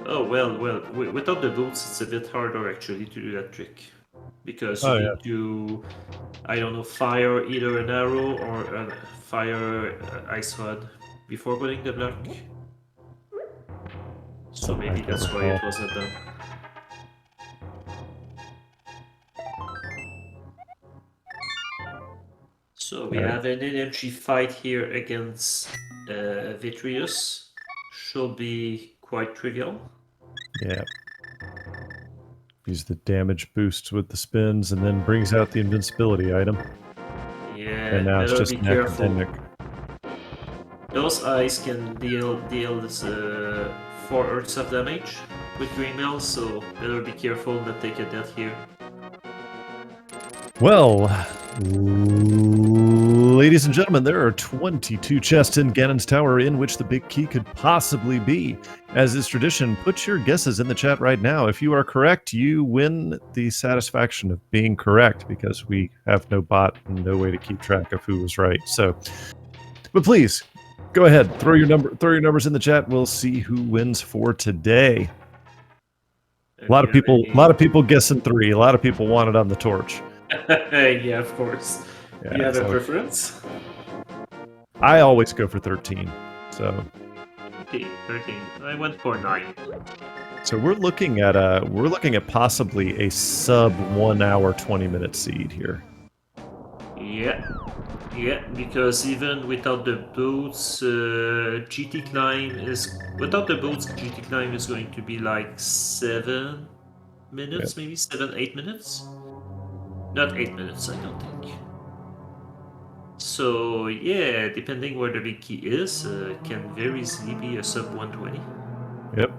Oh, well, without the boots, it's a bit harder actually to do that trick. Because you need to, I don't know, fire either an arrow or fire ice rod before putting the block. So maybe that's why it wasn't done. So we have an energy fight here against Vitreous. Should be quite trivial. Yeah. Use the damage boosts with the spins and then brings out the invincibility item. Yeah, and now it's just an academic. Those eyes can deal this 4 Earths of damage with Green Mail, so better be careful not take a death here. Well, Ladies and gentlemen, there are 22 chests in Ganon's Tower in which the big key could possibly be. As is tradition, put your guesses in the chat right now. If you are correct, you win the satisfaction of being correct, because we have no bot and no way to keep track of who was right. So, but please, go ahead, throw your numbers in the chat. We'll see who wins for today. A lot of people guessing 3. A lot of people want it on the torch. Yeah, of course. Yeah, you have a preference? I always go for 13. So. Okay, 13. I went for 9. So we're looking at possibly a sub 1 hour 20-minute seed here. Yeah, because even without the boots, GT climb is going to be like 7 minutes, maybe 7-8 minutes. Not 8 minutes, I don't think. So yeah, depending where the big key is, can very easily be a sub 120. Yep.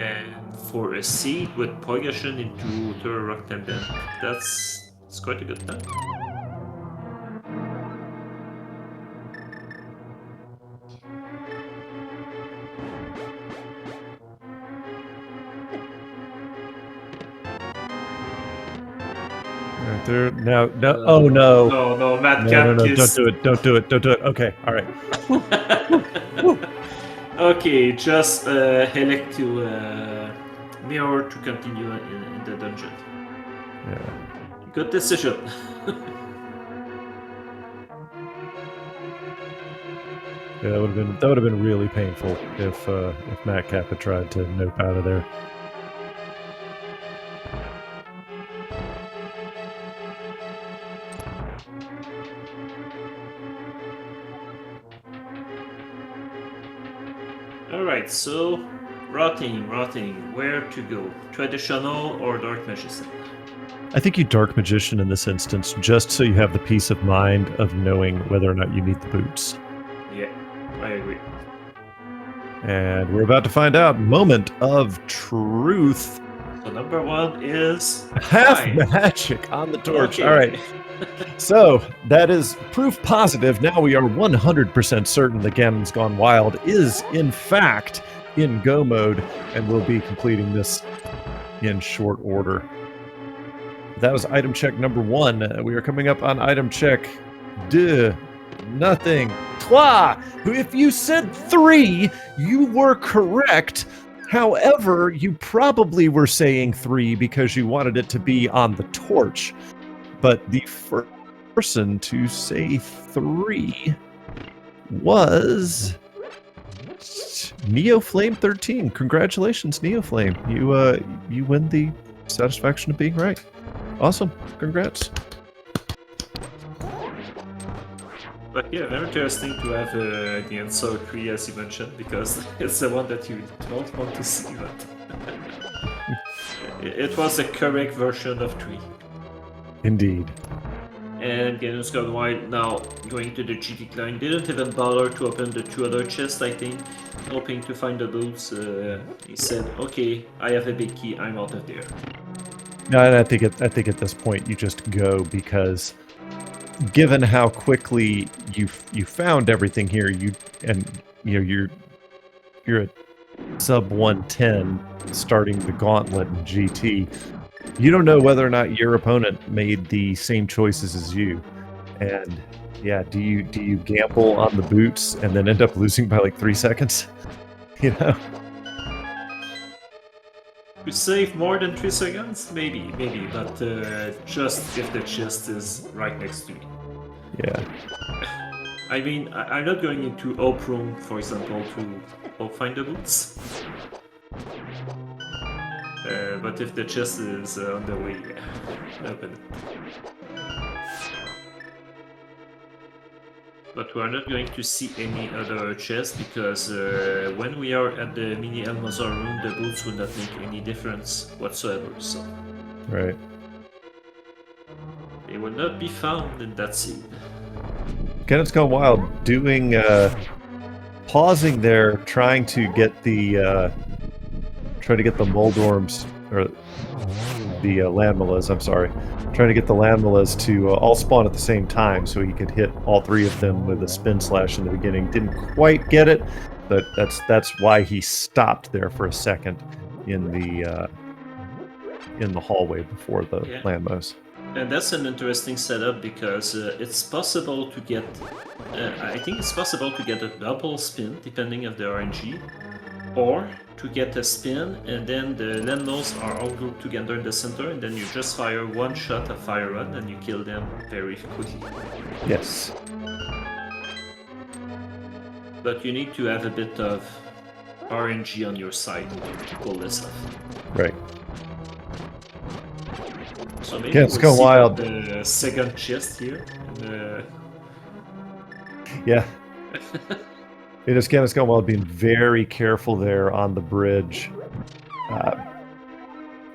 And for a seed with progression into Third Rock Tendon, it's quite a good time. There now. Oh no! No, Matkap no! is... Don't do it! Okay, all right. Okay, just elect to mirror to continue in the dungeon. Yeah. Good decision. Yeah, that would have been really painful if Matkap had tried to nope out of there. Alright, so rotting, where to go? Traditional or Dark Magician? I think you Dark Magician in this instance, just so you have the peace of mind of knowing whether or not you need the boots. Yeah, I agree. And we're about to find out. Moment of truth. So number 1 is... Half magic on the torch. Okay. All right. So that is proof positive. Now we are 100% certain that GanonsGoneWild is in fact in go mode, and we'll be completing this in short order. That was item check number 1. We are coming up on item check nothing. Trois. If you said 3, you were correct. However, you probably were saying 3 because you wanted it to be on the torch. But the first person to say 3 was NeoFlame13. Congratulations, NeoFlame. You win the satisfaction of being right. Awesome. Congrats. But yeah, very interesting to have the answer 3 as you mentioned, because it's the one that you don't want to see. But it was the correct version of 3. Indeed. And GanonsGoneWild now going to the GT climb. Didn't even bother to open the 2 other chests, I think, hoping to find the boots. He said, "Okay, I have a big key. I'm out of there." No, and I think at this point you just go, because given how quickly you found everything here, you're at sub 110 starting the gauntlet in GT. You don't know whether or not your opponent made the same choices as you, and yeah, do you gamble on the boots and then end up losing by like 3 seconds? You know. To save more than 3 seconds? Maybe, but just if the chest is right next to me. Yeah. I mean, I'm not going into Hope Room, for example, to find the boots. But if the chest is on the way, yeah, open it. But we are not going to see any other chests, because when we are at the mini Almazar room, the boots will not make any difference whatsoever, so... Right. They will not be found in that scene. GanonsGoneWild doing, pausing there, trying to get the Moldorms, or the Landmalas, I'm sorry. Trying to get the Landmalas to all spawn at the same time so he could hit all 3 of them with a spin slash in the beginning. Didn't quite get it, but that's why he stopped there for a second in the hallway before the Landmas. And that's an interesting setup because it's possible to get, I think it's possible to get a double spin depending on the RNG, or to get a spin and then the landmines are all grouped together in the center and then you just fire one shot of fire run and you kill them very quickly. Yes. But you need to have a bit of RNG on your side to pull this off. Right. So maybe yeah, it's going wild. The second chest here. Yeah. It is Ganon's Gone Wild being very careful there on the bridge.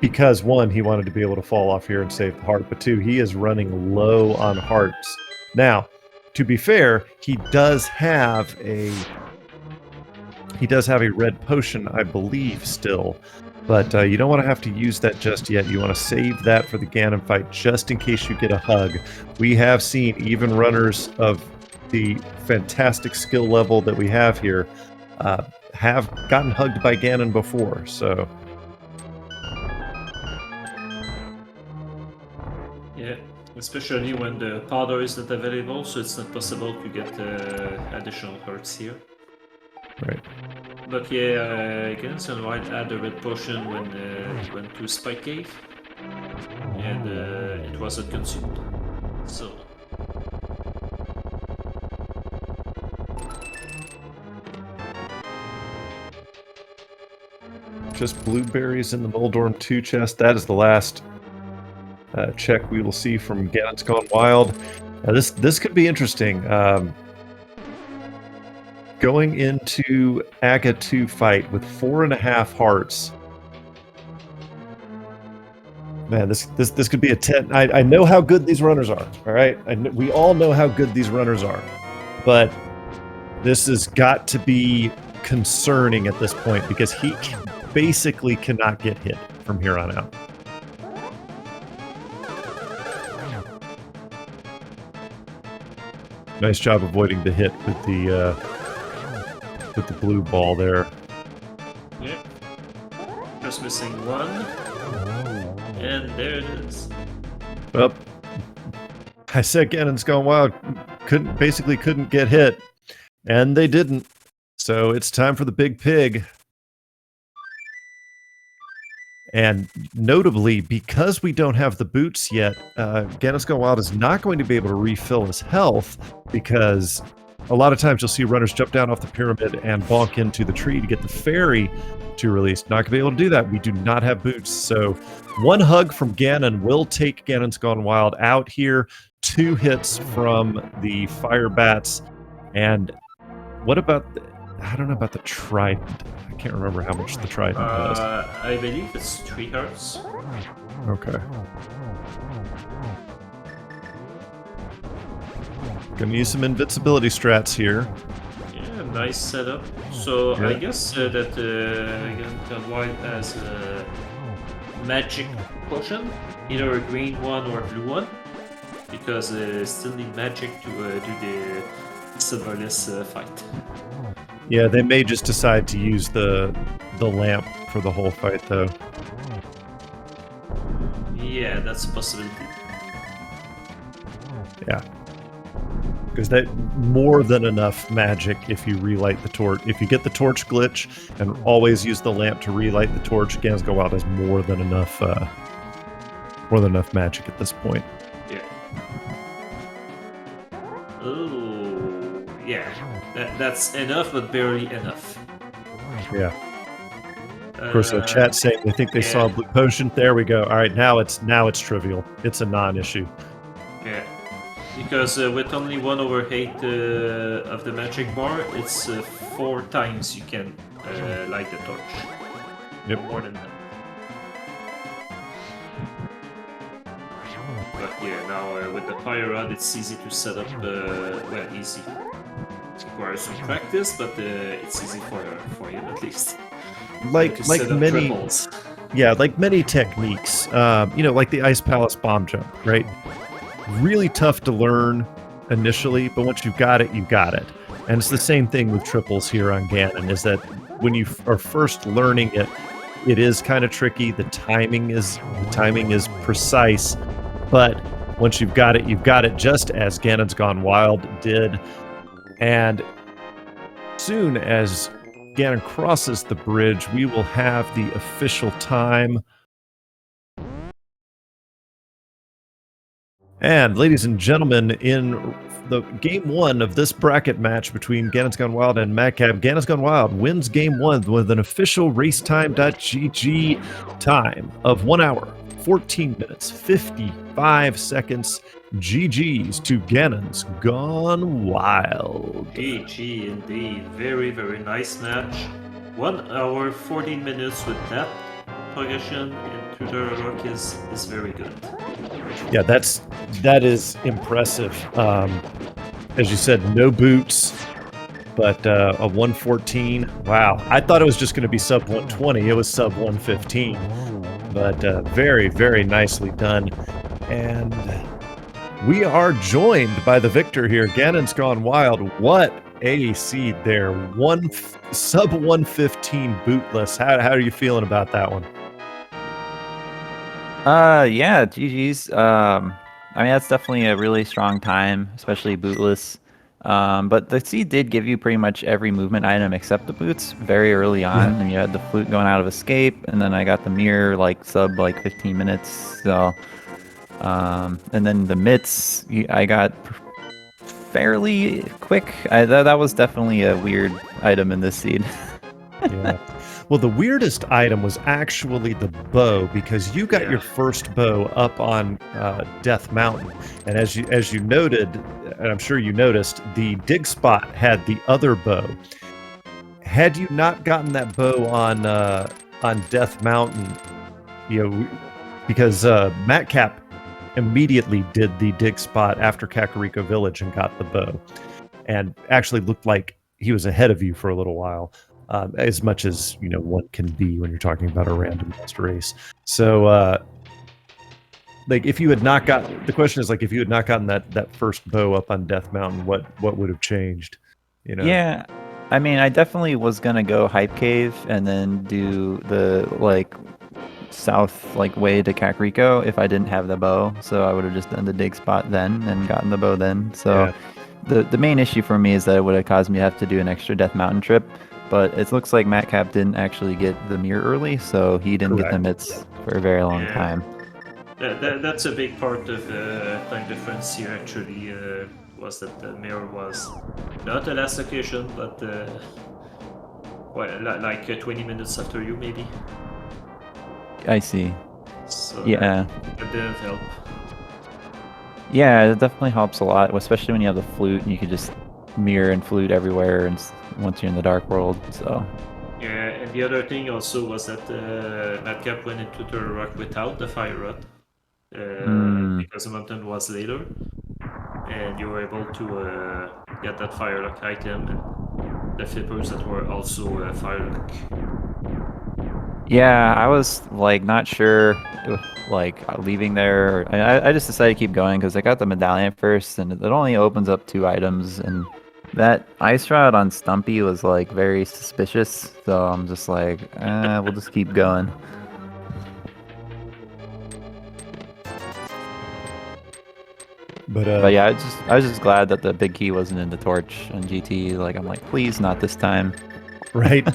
Because, 1, he wanted to be able to fall off here and save the heart, but 2, he is running low on hearts. Now, to be fair, he does have a red potion, I believe, still. But you don't want to have to use that just yet. You want to save that for the Ganon fight just in case you get a hug. We have seen even runners of the fantastic skill level that we have here have gotten hugged by Ganon before, so... Yeah, especially when the powder is not available, so it's not possible to get additional hurts here. Right. But yeah, GanonsGoneWild had a red potion when he went to Spike Cave, and it wasn't consumed. So. Just blueberries in the Moldorm 2 chest. That is the last check we will see from Ganon's Gone Wild. This could be interesting. Going into Aga 2 fight with 4.5 hearts. Man, this could be a 10. I know how good these runners are. All right, we all know how good these runners are, but this has got to be concerning at this point because he basically cannot get hit from here on out. Nice job avoiding the hit with the blue ball there. Yep. Just missing one. And there it is. Well, I said Ganon's Gone Wild basically couldn't get hit. And they didn't. So it's time for the big pig. And notably, because we don't have the boots yet, Ganon's Gone Wild is not going to be able to refill his health because a lot of times you'll see runners jump down off the pyramid and bonk into the tree to get the fairy to release. Not going to be able to do that. We do not have boots. So 1 hug from Ganon will take Ganon's Gone Wild out here. 2 hits from the fire bats. And what about... I don't know about the trident. I can't remember how much the trident does. I believe it's 3 hearts. Okay. Gonna use some invincibility strats here. Yeah, nice setup. So yeah. I guess that Ganons Wild has a magic potion, either a green one or a blue one, because still need magic to do the silverless fight. Yeah, they may just decide to use the lamp for the whole fight, though. Yeah, that's a possibility. Yeah. Because that more than enough magic if you relight the torch. If you get the torch glitch and always use the lamp to relight the torch, Ganons Gone Wild has more than enough magic at this point. Yeah. Oh, yeah. That's enough, but barely enough. Yeah. Of course, the chat saying they think they saw a blue potion. There we go. All right, now it's trivial. It's a non-issue. Yeah. Because with only 1/8 of the magic bar, it's 4 times you can light the torch. Yep. More than that. But yeah, now with the fire rod, it's easy to set up. Well, easy. It requires some practice, but it's easy for him at least. Like Yeah, like many techniques, like the Ice Palace bomb jump, right? Really tough to learn initially, but once you've got it, you've got it. And it's the same thing with triples here on Ganon, is that when you are first learning it, it is kind of tricky. The timing is precise, but once you've got it, just as Ganon's Gone Wild did. And soon as Ganon crosses the bridge, we will have the official time. And ladies and gentlemen, in the game 1 of this bracket match between Ganon's Gone Wild and Matkap, Ganon's Gone Wild wins game 1 with an official racetime.gg time of 1 hour, 14 minutes, 55 seconds. GG's to Ganon's Gone Wild. GG indeed. Very, very nice match. 1 hour, 14 minutes with that progression into the rock is very good. Yeah, that is impressive. As you said, no boots, but a 114. Wow, I thought it was just going to be sub 120. It was sub 115, but very, very nicely done. And we are joined by the victor here, Ganon's Gone Wild. What a seed there! Sub 115 bootless. How are you feeling about that one? Yeah, GG's. I mean, that's definitely a really strong time, especially bootless. But the seed did give you pretty much every movement item except the boots very early on. Yeah. And you had the flute going out of escape, and then I got the mirror sub 15 minutes. So, and then the mitts I got fairly quick. That was definitely a weird item in this seed. Yeah. Well, the weirdest item was actually the bow, because you got your first bow up on Death Mountain, and as you noted, and I'm sure you noticed, the dig spot had the other bow. Had you not gotten that bow on Death Mountain, because Matkap immediately did the dig spot after Kakariko Village and got the bow, and actually looked like he was ahead of you for a little while. As much as one can be when you're talking about a randomized race. So, if you had not got, the question is if you had not gotten that first bow up on Death Mountain, what would have changed? Yeah, I mean, I definitely was gonna go Hype Cave and then do the south way to Kakariko if I didn't have the bow. So I would have just done the dig spot then and gotten the bow then. So the main issue for me is that it would have caused me to have to do an extra Death Mountain trip. But it looks like Matkap didn't actually get the mirror early, so he didn't get the mitts for a very long time. That's a big part of time difference here, actually, was that the mirror was not the last occasion, but 20 minutes after you, maybe. I see. So yeah. That didn't help. Yeah, it definitely helps a lot, especially when you have the flute and you could just mirror and flute everywhere and once you're in the dark world. So yeah, and the other thing also was that Matkap went into the rock without the fire rod because the mountain was later, and you were able to get that fire lock item and the flippers that were also fire lock. Yeah, I was not sure leaving there. I just decided to keep going because I got the medallion first, and it only opens up 2 items, and that ice rod on Stumpy was very suspicious, so I'm just we'll just keep going. But yeah, I was just glad that the big key wasn't in the torch on GT. I'm please not this time. Right.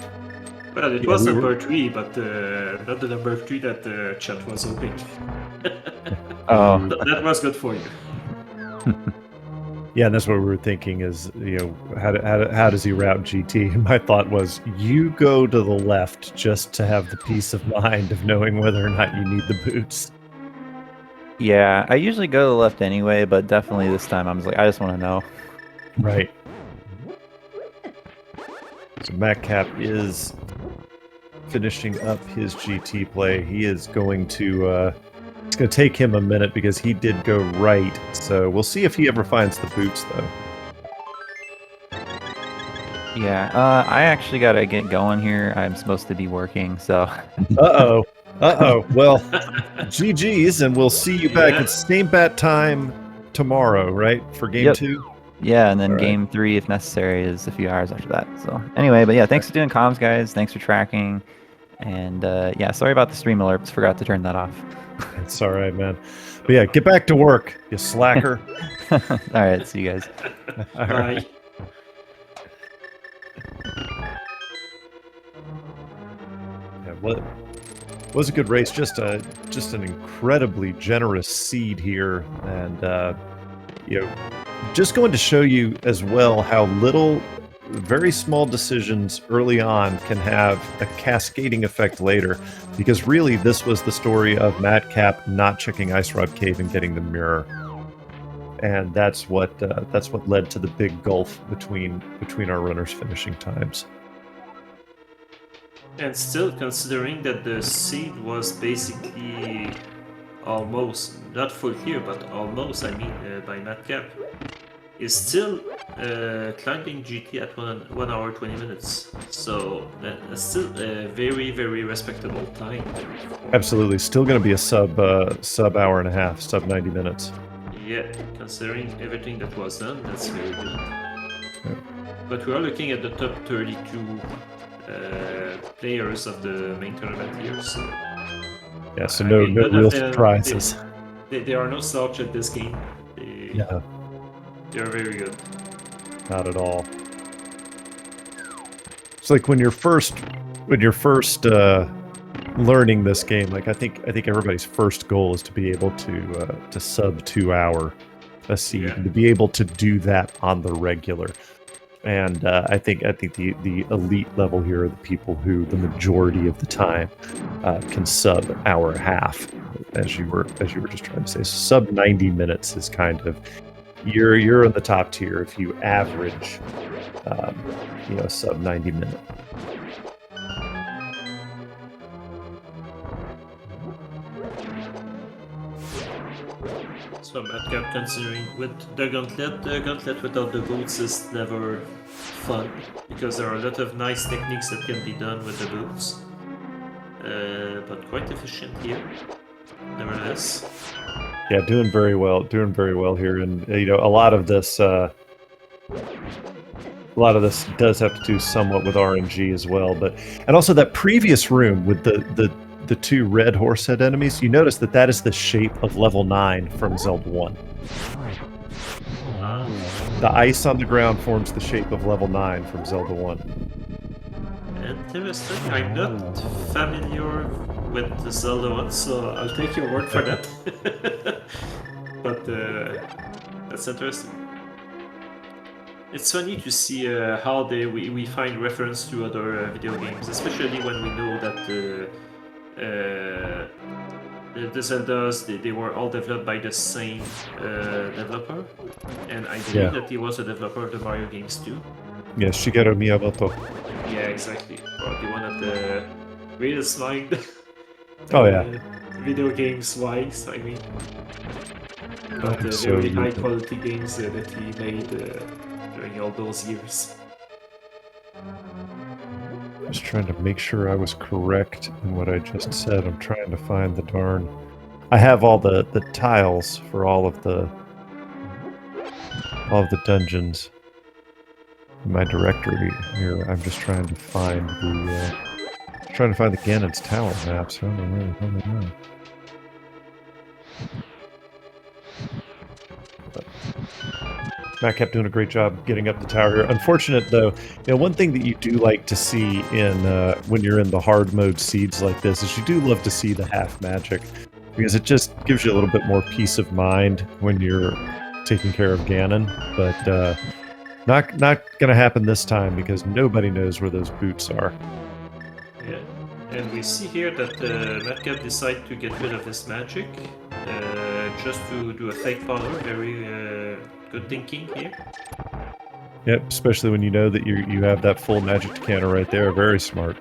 Well, it was number 3, but not the number 3 that the chat was hoping. Oh, that was good for you. Yeah, and that's what we were thinking is, how does he route GT? And my thought was, you go to the left just to have the peace of mind of knowing whether or not you need the boots. Yeah, I usually go to the left anyway, but definitely this time I was I just want to know. Right. So Matkap is finishing up his GT play. He is going to... it's going to take him a minute because he did go right. So we'll see if he ever finds the boots, though. Yeah, I actually got to get going here. I'm supposed to be working, so... Uh-oh. Uh-oh. Well, GG's, and we'll see you back Yeah. at same bat time tomorrow, right? For game Yep. 2? Yeah, and then All right. game 3, if necessary, is a few hours after that. So anyway, but yeah, thanks for doing comms, guys. Thanks for tracking. And yeah, sorry about the stream alerts. Forgot to turn that off. It's all right, man. But yeah, get back to work, you slacker. All right, see you guys. All Bye. right. Yeah, what was a good race? Just an incredibly generous seed here, and you know, just going to show you as well how little, very small decisions early on can have a cascading effect later. Because really, this was the story of Matkap not checking Ice Rod Cave and getting the mirror, and that's what led to the big gulf between our runners' finishing times. And still, considering that the seed was basically almost, not full here, but almost, I mean, by Matkap, is still climbing GT at 1 hour 20 minutes. So that's still a very, very respectable time. Absolutely, still going to be a sub hour and a half, sub 90 minutes. Yeah, considering everything that was done, that's very good. Yeah. But we are looking at the top 32 players of the main tournament here, so... Yeah, so I no mean, none real of them- surprises. There are no slouch at this game. Yeah, They are very good. not at all. It's like when you're first learning this game. Like I think everybody's first goal is to be able to sub 2 hour a seed, Yeah. and to be able to do that on the regular. And I think the elite level here are the people who the majority of the time can sub hour and a half, as you were just trying to say. So sub 90 minutes is kind of you're in the top tier if you average sub 90 minute. So Matkap, considering with the gauntlet without the boots is never fun, because there are a lot of nice techniques that can be done with the boots. But quite efficient here, nevertheless. Yeah, doing very well here, and a lot of this does have to do somewhat with RNG as well, and also that previous room with the 2 red horsehead enemies, you notice that is the shape of level 9 from Zelda 1. The ice on the ground forms the shape of level 9 from Zelda 1. Interesting. I'm not familiar with the Zelda 1, so I'll take your word for that. But that's interesting. It's funny to see how we find reference to other video games, especially when we know that the Zeldas, they were all developed by the same developer, and I believe that he was a developer of the Mario games too. Yes, Shigeru Miyamoto. Yeah, exactly. Probably one of the greatest mind. Oh yeah. Video games wise, I mean. But So very you- high quality games that he made during all those years. Just trying to make sure I was correct in what I just said. I'm trying to find the darn... I have all the tiles for all of the dungeons in my directory here. I'm just trying to find the Ganon's Tower maps. I don't know. Matt kept doing a great job getting up the tower here. Unfortunate though, one thing that you do like to see in when you're in the hard mode seeds like this is you do love to see the half magic, because it just gives you a little bit more peace of mind when you're taking care of Ganon. But not gonna happen this time, because nobody knows where those boots are. Yeah. And we see here that Matkap decided to get rid of his magic, just to do a fake power. Very good thinking here. Yep, especially when you know that you have that full magic decanter right there. Very smart.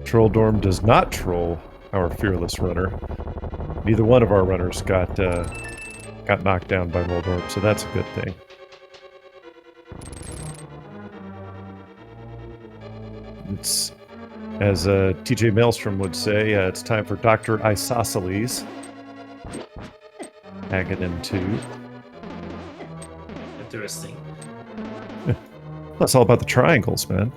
Troll Dorm does not troll our fearless runner. Neither one of our runners got knocked down by Moldorm, so that's a good thing. As TJ Maelstrom would say, it's time for Dr. Isosceles. Aghanim 2. Interesting. That's all about the triangles, man.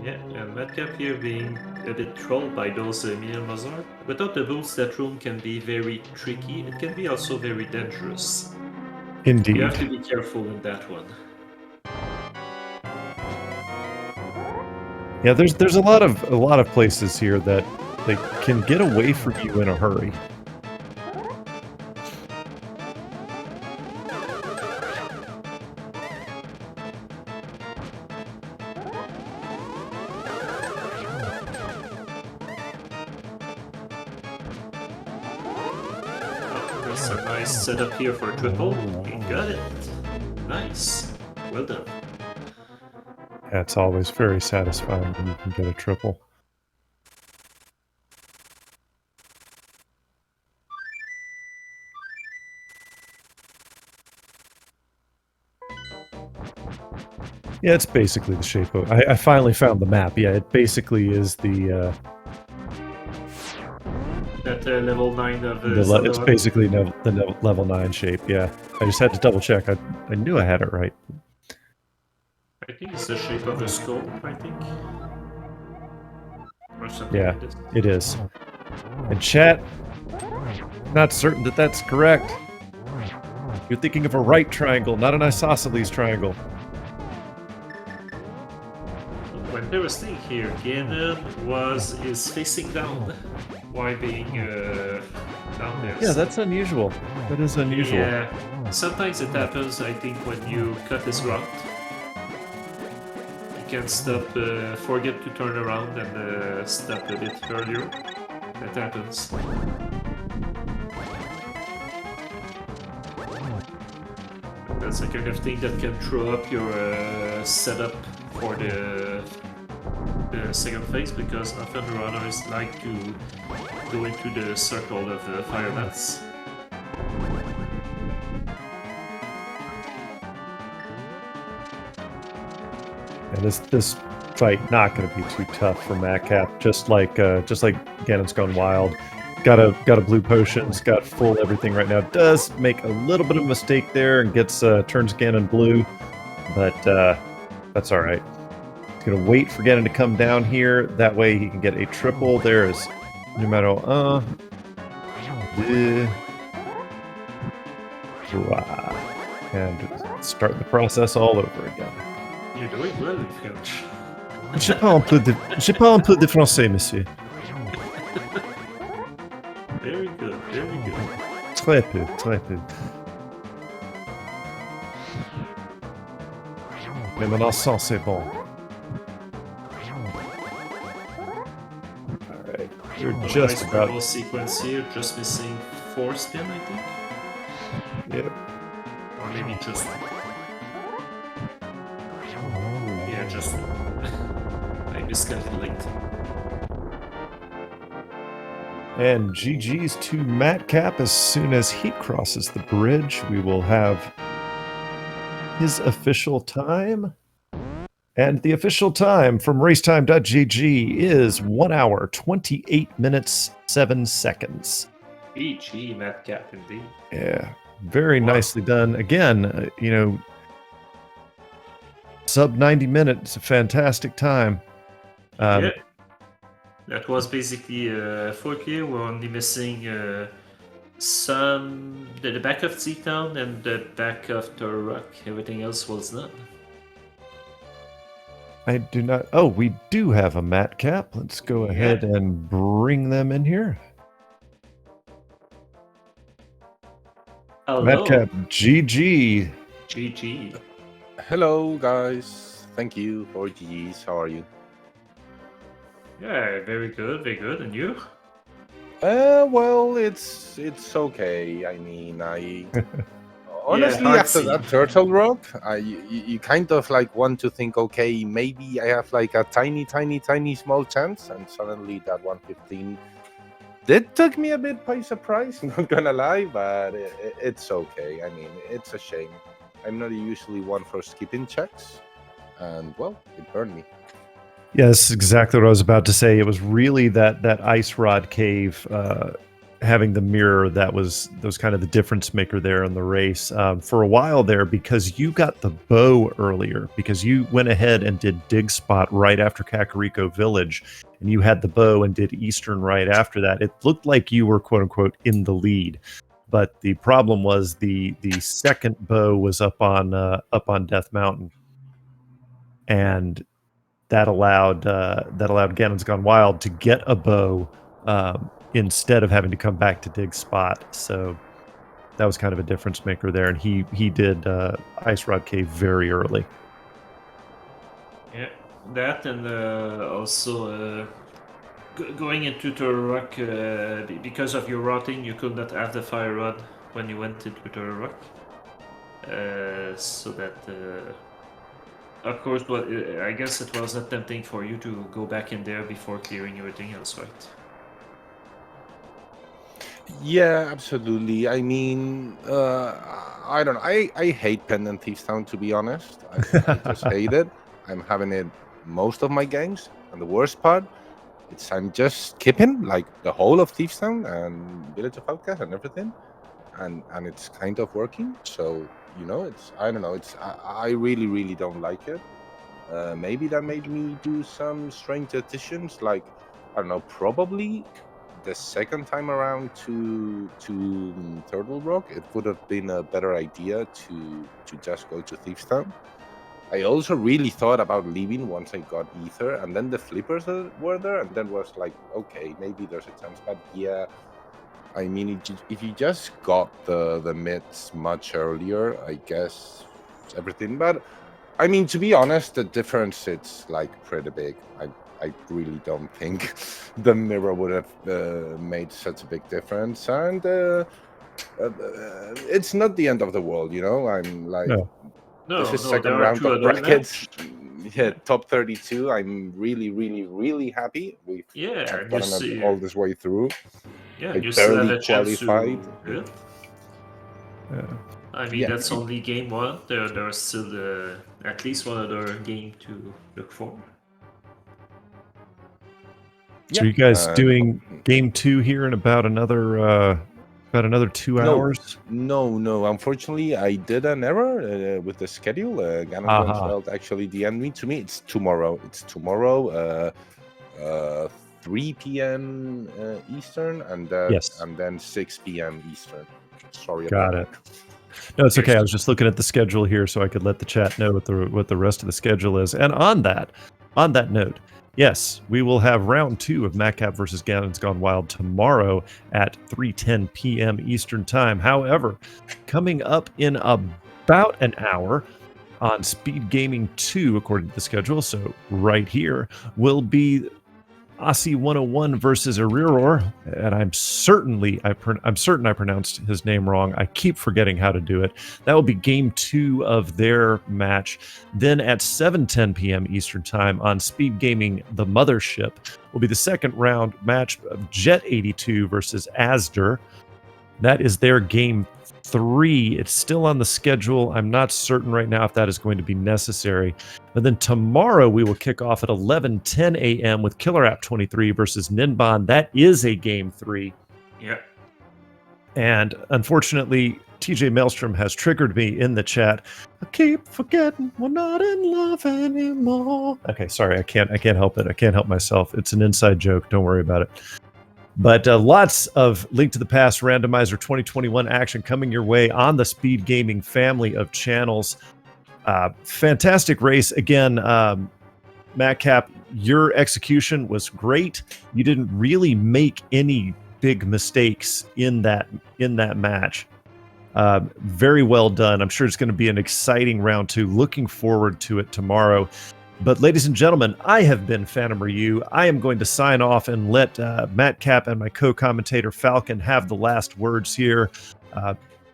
Yeah, and Matkap here being a bit trolled by those Myanmar. Without the boots, that room can be very tricky. It can be also very dangerous. Indeed. You have to be careful in that one. Yeah, there's a lot of places here that they can get away from you in a hurry. That's a nice setup here for a triple. We got it. Nice. Well done. That's always very satisfying when you can get a triple. Yeah, it's basically the shape of... I finally found the map. Yeah, it basically is the... That level 9 of it's basically the level 9 shape, yeah. I just had to double check. I knew I had it right. I think it's the shape of a skull, I think. Or something Yeah, like this. it is. And chat, not certain that that's correct. You're thinking of a right triangle, not an isosceles triangle. When there was thing here, Ganon is facing down. Why being down there? Yeah, that's unusual. That is unusual. Yeah, sometimes it happens, I think, when you cut this route. You can stop, forget to turn around and stop a bit earlier. That happens. That's the kind of thing that can throw up your setup for the second phase, because often the runners like to go into the circle of fire bats. And this fight not going to be too tough for Matkap. Just like GanonsGoneWild. Got a blue potions, got full everything right now. Does make a little bit of a mistake there and turns Ganon blue, but that's all right. He's gonna wait for Ganon to come down here. That way he can get a triple. There is numero and start the process all over again. You're doing well, Coach. J'ai pas un peu de français, monsieur. Very good, very good. Très peu, très peu. Mais maintenant, ça, c'est bon. Alright, you're just Nice about... purple sequence here, just missing 4 spin, I think. Yep. Or maybe just 1. Yeah, just 1. I miscalculated. And GG's to Matkap. As soon as he crosses the bridge, we will have his official time. And the official time from racetime.gg is 1 hour, 28 minutes, 7 seconds. GG, Matkap, indeed. Yeah, very nicely done. Again, sub 90 minutes, a fantastic time. Yeah. That was basically 4K. We're only missing the back of Z-Town and the back of the rock. Everything else was done. I do not... Oh, we do have a Matkap. Let's go ahead and bring them in here. Hello. Matkap, GG. GG. Hello, guys. Thank you for GG's. How are you? Yeah, very good, very good. And you? Well, it's okay. I mean, honestly, hard after scene. that turtle rock, you kind of like want to think, okay, maybe I have like a tiny small chance, and suddenly that 115 did took me a bit by surprise. Not gonna lie, but it's okay. I mean, it's a shame. I'm not usually one for skipping checks, and well, it burned me. Yeah, that's exactly what I was about to say. It was really that ice rod cave having the mirror that was kind of the difference maker there in the race for a while there, because you got the bow earlier, because you went ahead and did dig spot right after Kakariko Village, and you had the bow and did Eastern right after that. It looked like you were quote unquote in the lead, but the problem was the second bow was up on Death Mountain, and that allowed GanonsGoneWild to get a bow instead of having to come back to dig spot. So that was kind of a difference maker there, and he did Ice Rod Cave very early. Yeah, that and also going into Turtle Rock because of your routing, you could not have the fire rod when you went into Turtle Rock. So that, of course, I guess it was not tempting for you to go back in there before clearing everything else, right? Yeah, absolutely. I mean, I don't know. I hate Pendant Thieves Town, to be honest. I just hate it. I'm having it most of my games, and the worst part, it's I'm just skipping like the whole of Thieves Town and Village of Outcast and everything, and it's kind of working. So it's I don't know. I really don't like it. Maybe that made me do some strange additions, like I don't know, probably the second time around to Turtle Rock, it would have been a better idea to just go to Thieves Town. I also really thought about leaving once I got Ether, and then the flippers were there, and then was like, okay, maybe there's a chance. But yeah, I mean, if you just got the mids much earlier, I guess everything. But I mean, to be honest, the difference it's like pretty big. I really don't think the mirror would have made such a big difference, and it's not the end of the world, I'm like, this is second there are round two of other brackets. match. Yeah, top 32. I'm really happy. We've gotten all this way through. Yeah, I you still have barely a chance qualified. to. Yeah. I mean, Yeah. that's only game one. There's still at least one other game to look for. So you guys doing game 2 here in about another 2 hours? No. Unfortunately, I did an error with the schedule. GanonsGoneWild actually DM'd me. To me, it's tomorrow. It's tomorrow, 3 p.m. Eastern, and then 6 p.m. Eastern. Sorry about that. Got it. No, it's okay. I was just looking at the schedule here so I could let the chat know what the rest of the schedule is. And on that note, yes, we will have round 2 of Matkap versus GanonsGoneWild tomorrow at 3:10 p.m. Eastern Time. However, coming up in about an hour on Speed Gaming 2, according to the schedule, so right here, will be Aussie 101 versus Ariror, and I'm certain I pronounced his name wrong. I keep forgetting how to do it. That will be game 2 of their match. Then at 7:10 p.m. Eastern Time on Speed Gaming, the Mothership, will be the second round match of Jet 82 versus Asder. That is their game 3. It's still on the schedule. I'm not certain right now if that is going to be necessary. But then tomorrow we will kick off at 11:10 a.m. with Killer App 23 versus Ninbon. That is a game 3. Yeah. And unfortunately, TJ Maelstrom has triggered me in the chat. I keep forgetting we're not in love anymore. Okay, sorry, I can't help it. I can't help myself. It's an inside joke. Don't worry about it. But lots of Link to the Past Randomizer 2021 action coming your way on the Speed Gaming family of channels. Fantastic race. Again, Matkap, your execution was great. You didn't really make any big mistakes in that match. Very well done. I'm sure it's going to be an exciting round 2. Looking forward to it tomorrow. But ladies and gentlemen, I have been Phantom Ryu. I am going to sign off and let Matkap and my co-commentator Falcon have the last words here.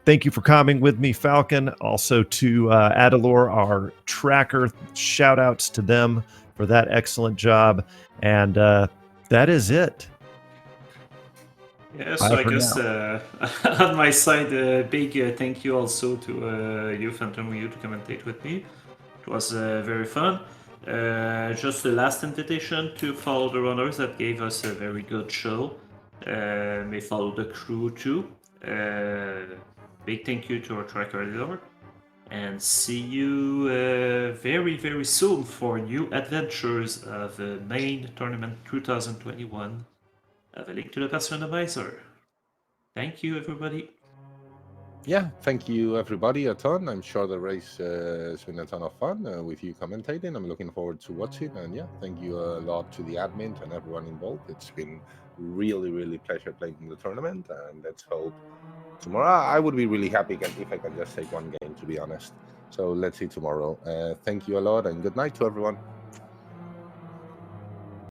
Thank you for coming with me, Falcon. Also to Adalor, our tracker. Shout outs to them for that excellent job. And that is it. Yeah, so I guess on my side, big thank you also to you, Phantom Ryu, to commentate with me. It was very fun. Just the last invitation to follow the runners that gave us a very good show. May follow the crew too. Big thank you to our tracker editor. And see you very, very soon for new adventures of Main Tournament 2021. I have a link to the pass randomizer. Thank you, everybody. Yeah, thank you everybody a ton. I'm sure the race has been a ton of fun with you commentating. I'm looking forward to watching, and yeah, thank you a lot to the admin and everyone involved. It's been really pleasure playing in the tournament, and let's hope tomorrow. I would be really happy if I can just take one game, to be honest. So let's see tomorrow. Thank you a lot, and good night to everyone.